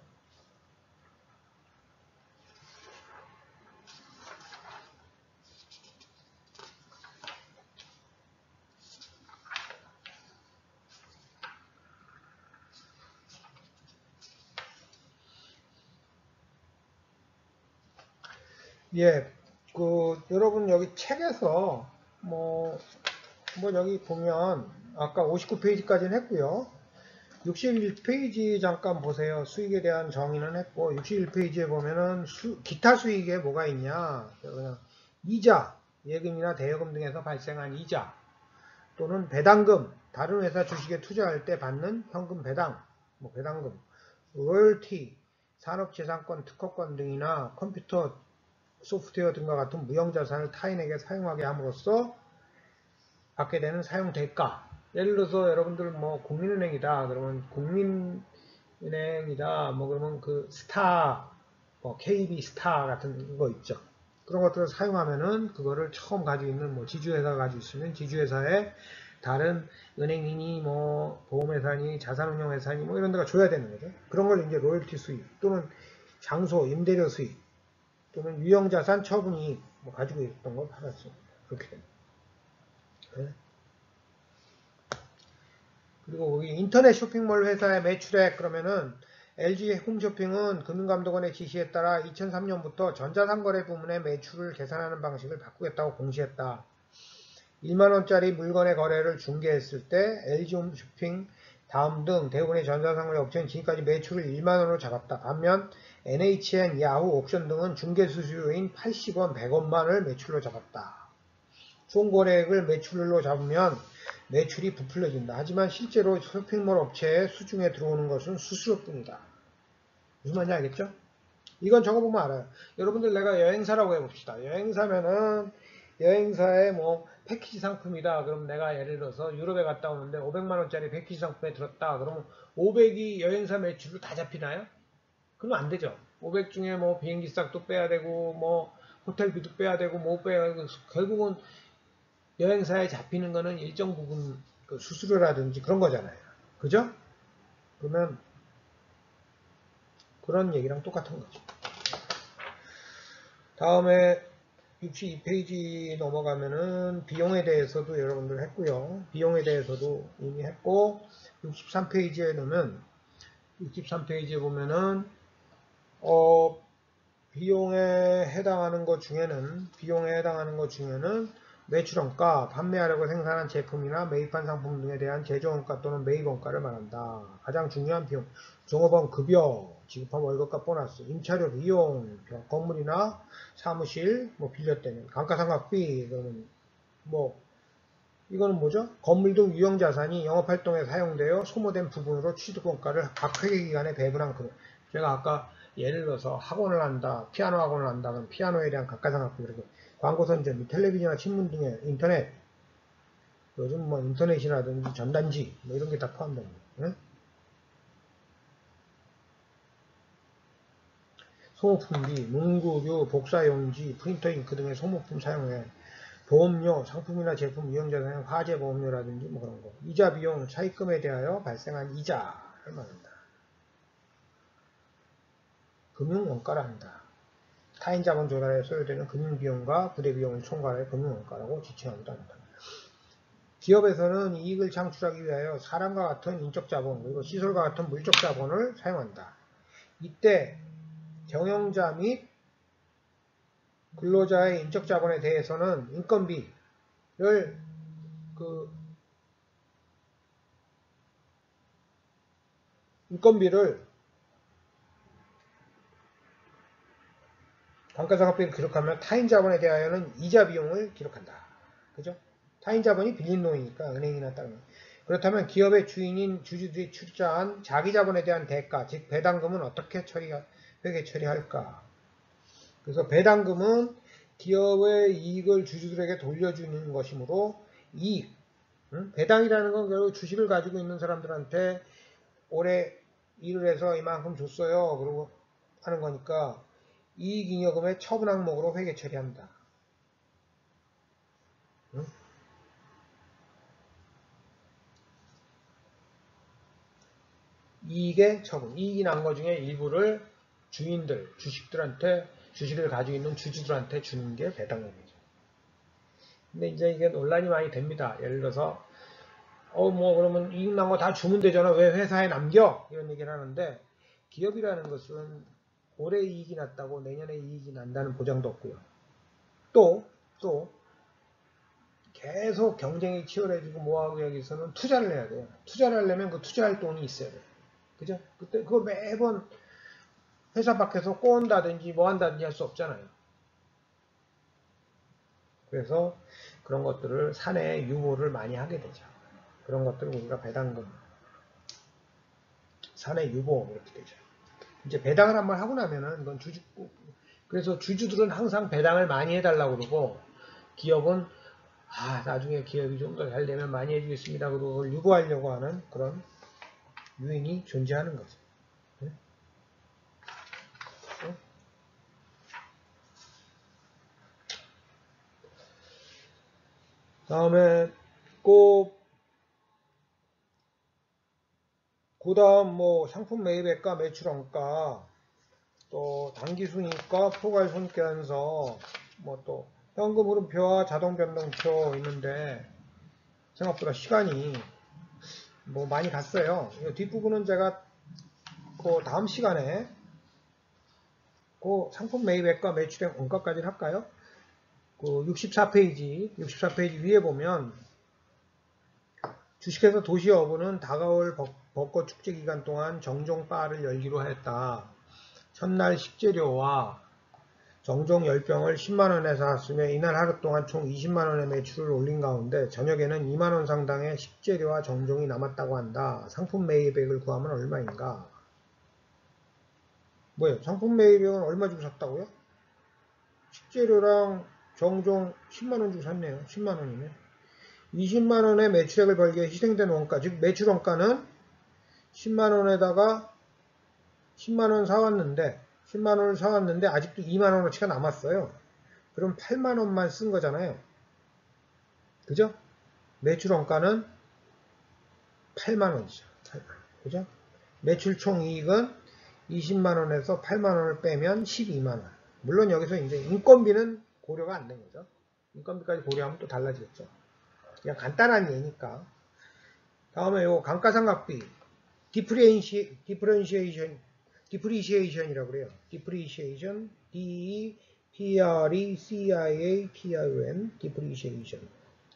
예, 여러분 여기 책에서 여기 보면 아까 59페이지까지는 했고요. 61페이지 잠깐 보세요. 수익에 대한 정의는 했고 61페이지에 보면은 기타 수익에 뭐가 있냐? 그냥 이자, 예금이나 대여금 등에서 발생한 이자 또는 배당금, 다른 회사 주식에 투자할 때 받는 현금 배당, 배당금, 로열티, 산업재산권, 특허권 등이나 컴퓨터 소프트웨어 등과 같은 무형자산을 타인에게 사용하게 함으로써 받게 되는 사용 대가. 예를 들어서 여러분들 국민은행이다 그러면 국민은행이다 그러면 그 스타 KB 스타 같은 거 있죠. 그런 것들을 사용하면은 그거를 처음 가지고 있는 지주회사가 가지고 있으면 지주회사에 다른 은행이니 보험회사니 자산운용회사니 이런 데가 줘야 되는 거죠. 그런 걸 이제 로열티 수익 또는 장소 임대료 수익 또는 유형자산 처분이 가지고 있던 걸 팔았죠. 그렇게 됩니다. 네. 그리고 여기 인터넷 쇼핑몰 회사의 매출액 그러면은 LG 홈쇼핑은 금융감독원의 지시에 따라 2003년부터 전자상거래 부문의 매출을 계산하는 방식을 바꾸겠다고 공시했다. 1만원짜리 물건의 거래를 중개했을 때 LG 홈쇼핑, 다음 등 대부분의 전자상거래 업체는 지금까지 매출을 1만원으로 잡았다. 반면 NHN, 야후, 옥션 등은 중개 수수료인 80원, 100원만을 매출로 잡았다. 총 거래액을 매출로 잡으면 매출이 부풀려진다. 하지만 실제로 쇼핑몰 업체의 수중에 들어오는 것은 수수료뿐이다. 무슨 말인지 알겠죠? 이건 적어보면 알아요. 여러분들 내가 여행사라고 해봅시다. 여행사면은 여행사의 패키지 상품이다. 그럼 내가 예를 들어서 유럽에 갔다 오는데 500만원짜리 패키지 상품에 들었다. 그러면 500이 여행사 매출로 다 잡히나요? 그러면 안 되죠. 500 중에 비행기 싹도 빼야 되고 호텔비도 빼야 되고 빼야 되고 결국은 여행사에 잡히는 거는 일정 부분 수수료라든지 그런 거잖아요. 그죠? 그러면 그런 얘기랑 똑같은 거죠. 다음에 62페이지 넘어가면은 비용에 대해서도 여러분들 했고요. 비용에 대해서도 이미 했고 63페이지에 넣으면 63페이지에 보면은 비용에 해당하는 것 중에는 매출원가, 판매하려고 생산한 제품이나 매입한 상품 등에 대한 제조원가 또는 매입원가를 말한다. 가장 중요한 비용, 종업원 급여, 지급한 월급과 보너스, 임차료 비용, 건물이나 사무실, 빌렸다면 감가상각비, 이거는 뭐죠? 건물 등 유형자산이 영업활동에 사용되어 소모된 부분으로 취득원가를 각 회계기간에 배분한 금액. 제가 아까 예를 들어서 학원을 한다, 피아노 학원을 한다, 그럼 피아노에 대한 감가상각비, 그리고 광고 선전, 텔레비전이나 신문 등의 인터넷, 요즘 인터넷이라든지 전단지, 이런 게 다 포함됩니다. 응? 소모품비, 문구류, 복사용지, 프린터 잉크 등의 소모품 사용에 보험료, 상품이나 제품 이용자산의 화재 보험료라든지 그런 거. 이자 비용, 차입금에 대하여 발생한 이자를 말한다. 금융원가를 한다. 타인 자본 조달에 소요되는 금융비용과 부대비용을 총괄해 금융원가라고 지칭한다. 기업에서는 이익을 창출하기 위하여 사람과 같은 인적 자본 그리고 시설과 같은 물적 자본을 사용한다. 이때 경영자 및 근로자의 인적 자본에 대해서는 인건비를 감가상각비를 기록하면 타인 자본에 대하여는 이자 비용을 기록한다. 그죠? 타인 자본이 빌린 돈이니까 은행이나 다른. 그렇다면 기업의 주인인 주주들이 출자한 자기 자본에 대한 대가, 즉 배당금은 어떻게 회계 처리할까? 그래서 배당금은 기업의 이익을 주주들에게 돌려주는 것이므로 이익, 응? 배당이라는 건 결국 주식을 가지고 있는 사람들한테 올해 일을 해서 이만큼 줬어요. 그러고 하는 거니까 이익잉여금의 처분 항목으로 회계 처리한다. 응? 이익의 처분, 이익이 난 거 중에 일부를 주인들, 주식을 가지고 있는 주주들한테 주는 게 배당금이죠. 근데 이제 이게 논란이 많이 됩니다. 예를 들어서 뭐 그러면 이익 난 거 다 주면 되잖아. 왜 회사에 남겨? 이런 얘기를 하는데 기업이라는 것은 올해 이익이 났다고 내년에 이익이 난다는 보장도 없고요. 또 계속 경쟁이 치열해지고 뭐하고 여기서는 투자를 해야 돼요. 투자를 하려면 그 투자할 돈이 있어야 돼요. 그죠? 그때 그거 매번 회사 밖에서 꼬은다든지 뭐 한다든지 할 수 없잖아요. 그래서 그런 것들을 사내 유보를 많이 하게 되죠. 그런 것들을 우리가 배당금, 사내 유보 이렇게 되죠. 이제 배당을 한번 하고 나면은 이건 그래서 주주들은 항상 배당을 많이 해달라고 그러고 기업은 나중에 기업이 좀 더 잘 되면 많이 해주겠습니다. 그러고 그걸 유보하려고 하는 그런 유인이 존재하는 거죠. 네? 다음에 그 다음 뭐 상품 매입액과 매출원가, 또 당기순이익과 포괄손익계산서, 뭐 또 현금 흐름표와 자동 변동표 있는데 생각보다 시간이 뭐 많이 갔어요. 이 뒷부분은 제가 그 다음 시간에 그 상품 매입액과 매출액 원가까지 할까요? 그 64페이지 위에 보면 주식회사 도시여부는 다가올 벚꽃 축제 기간 동안 정종 바를 열기로 했다. 첫날 식재료와 정종 10병을 10만원에 사왔으며 이날 하루 동안 총 20만원의 매출을 올린 가운데 저녁에는 2만원 상당의 식재료와 정종이 남았다고 한다. 상품 매입액을 구하면 얼마인가? 뭐예요? 상품 매입액은 얼마 주고 샀다고요? 식재료랑 정종 10만원 주고 샀네요. 10만원이네. 20만원의 매출액을 벌기 위해 희생된 원가, 즉 매출 원가는 10만원에다가 10만원 사왔는데 10만원을 사왔는데 아직도 2만원어치가 남았어요. 그럼 8만원만 쓴 거잖아요. 그죠? 매출 원가는 8만원이죠. 8만원. 그죠? 매출 총이익은 20만원에서 8만원을 빼면 12만원. 물론 여기서 이제 인건비는 고려가 안 된 거죠. 인건비까지 고려하면 또 달라지겠죠. 그냥 간단한 예니까. 다음에 요 감가상각비, 디프리시에이션이라고 그래요. 디프리시에이션, D-E-P-R-E-C-I-A-T-I-O-N, 디프리시에이션.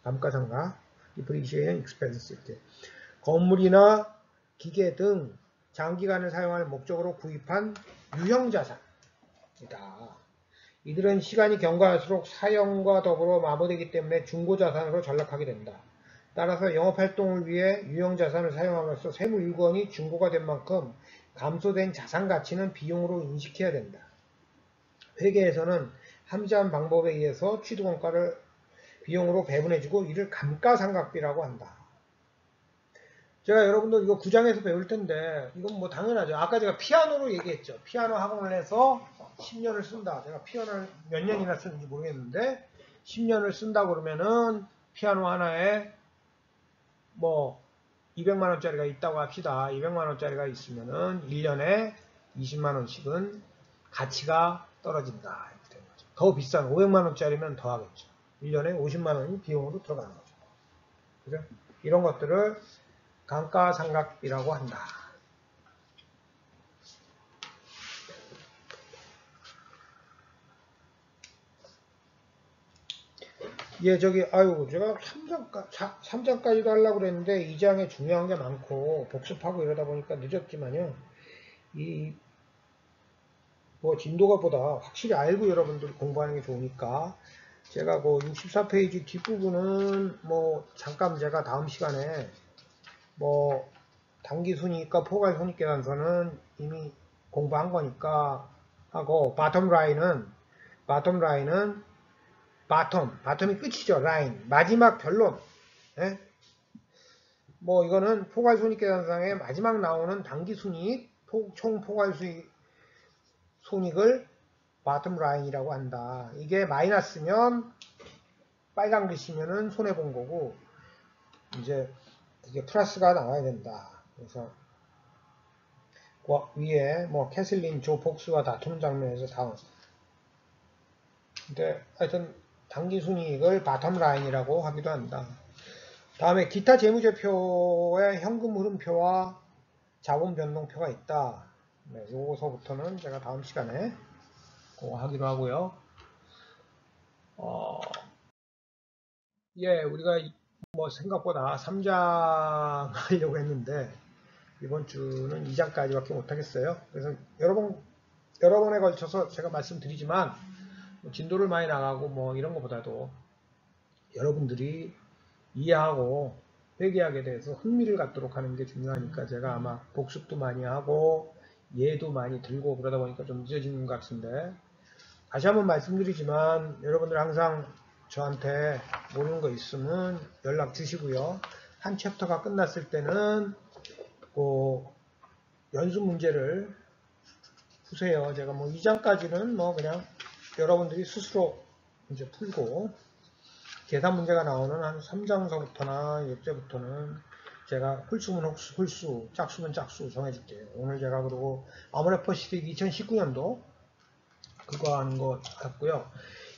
감가상각, 디프리시에이션 익스펜스. 이렇게. 건물이나 기계 등 장기간을 사용할 목적으로 구입한 유형자산이다. 이들은 시간이 경과할수록 사용과 더불어 마모되기 때문에 중고자산으로 전락하게 된다. 따라서 영업활동을 위해 유형자산을 사용함으로써 세무일권이 중고가 된 만큼 감소된 자산가치는 비용으로 인식해야 된다. 회계에서는 함자한 방법에 의해서 취득원가를 비용으로 배분해주고 이를 감가상각비라고 한다. 제가 여러분들 이거 9장에서 배울 텐데 이건 뭐 당연하죠. 아까 제가 피아노로 얘기했죠. 피아노 학원을 해서 10년을 쓴다. 제가 피아노를 몇 년이나 쓰는지 모르겠는데 10년을 쓴다 그러면은 피아노 하나에 뭐 200만원짜리가 있다고 합시다. 200만원짜리가 있으면은 1년에 20만원씩은 가치가 떨어진다. 이렇게 되는 거죠. 더 비싼 500만원짜리면 더 하겠죠. 1년에 50만원이 비용으로 들어가는 거죠. 그죠? 이런 것들을 감가상각비라고 한다. 예, 제가 3장까지도 하려고 그랬는데 2장에 중요한 게 많고 복습하고 이러다 보니까 늦었지만요. 뭐 진도가 보다 확실히 알고 여러분들 공부하는 게 좋으니까 제가 그 64페이지 뒷부분은 뭐 잠깐 제가 다음 시간에 뭐 당기순이익과 포괄손익계산서는 이미 공부한 거니까 하고 바텀이 끝이죠. 라인 마지막 결론. 예? 뭐 이거는 포괄손익계산상의 마지막 나오는 당기순이익, 총 포괄손익을 바텀 라인이라고 한다. 이게 마이너스면 빨간 글씨면은 손해본 거고, 이제 이게 플러스가 나와야 된다. 그래서 위에 뭐 캐슬린 조 복수와 다투는 장면에서 다운. 근데 하여튼 당기순이익을 바텀 라인이라고 하기도 한다. 다음에 기타 재무제표에 현금 흐름표와 자본 변동표가 있다. 네, 요거서부터는 제가 다음 시간에 그거 하기로 하고요. 예, 우리가 뭐 생각보다 3장 하려고 했는데 이번 주는 2장까지밖에 못하겠어요. 그래서 여러 번에 걸쳐서 제가 말씀드리지만 진도를 많이 나가고 뭐 이런 것보다도 여러분들이 이해하고 회계학에 대해서 흥미를 갖도록 하는 게 중요하니까 제가 아마 복습도 많이 하고 예도 많이 들고 그러다 보니까 좀 늦어지는 것 같은데, 다시 한번 말씀드리지만 여러분들 항상 저한테 모르는 거 있으면 연락 주시고요. 한 챕터가 끝났을 때는 그 연수 문제를 푸세요. 제가 뭐 2장까지는 뭐 그냥 여러분들이 스스로 이제 풀고, 계산 문제가 나오는 한 3장서부터나 이때부터는 제가 홀수면 홀수, 짝수면 짝수 정해줄게요. 오늘 제가 그러고 아모레퍼시픽 2019년도 그거 하는 거 같고요.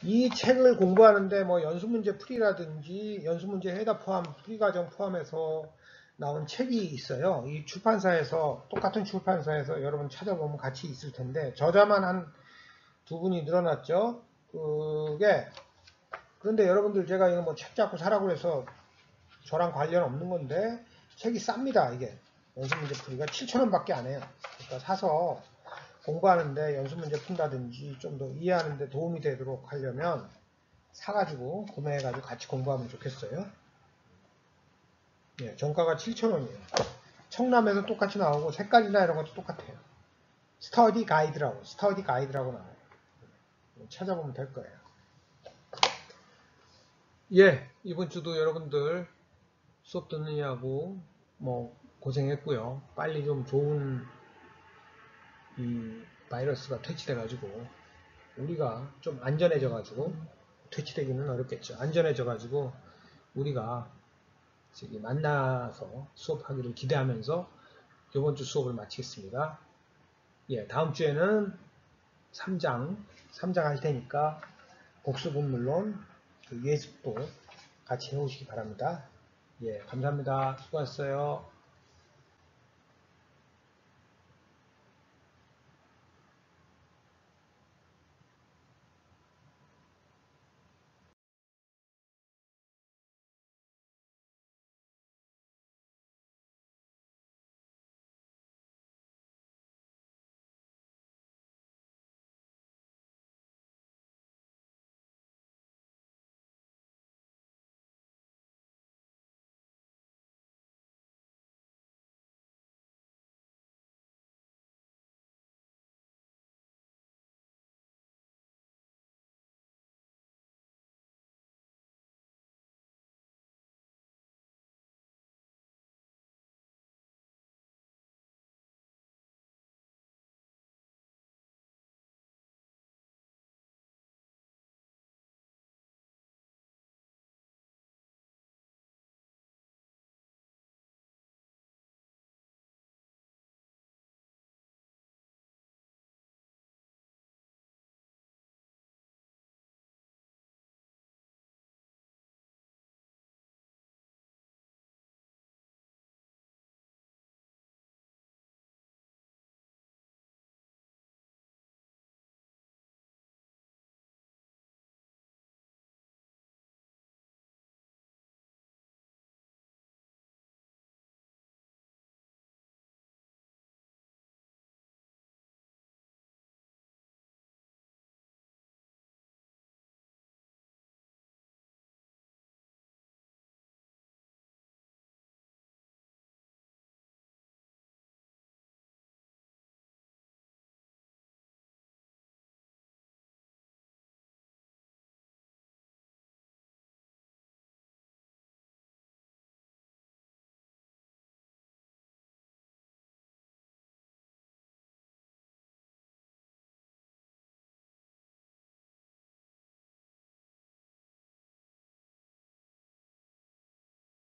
이 책을 공부하는데 뭐 연수문제 풀이라든지 연수문제 해답 포함, 풀이과정 포함해서 나온 책이 있어요. 이 출판사에서, 똑같은 출판사에서 여러분 찾아보면 같이 있을 텐데, 저자만 한 두 분이 늘어났죠. 그런데 여러분들 제가 이거 뭐 책 잡고 사라고 해서 저랑 관련 없는 건데, 책이 쌉니다. 이게 연수문제 풀이가 7,000원 밖에 안 해요. 그러니까 사서 공부하는데 연수문제 푼다든지 좀 더 이해하는데 도움이 되도록 하려면 사가지고 구매해가지고 같이 공부하면 좋겠어요. 예, 정가가 7,000원이에요. 청남에서 똑같이 나오고 색깔이나 이런 것도 똑같아요. 스터디 가이드라고 나와요. 찾아보면 될 거예요. 예, 이번 주도 여러분들 수업 듣느냐고 뭐 고생했고요. 빨리 좀 좋은 이 바이러스가 퇴치돼가지고 우리가 좀 안전해져가지고, 퇴치되기는 어렵겠죠. 안전해져가지고 우리가 저기 만나서 수업하기를 기대하면서 이번 주 수업을 마치겠습니다. 예, 다음 주에는 3장 할 테니까 복습은 물론 그 예습도 같이 해오시기 바랍니다. 예, 감사합니다. 수고하셨어요.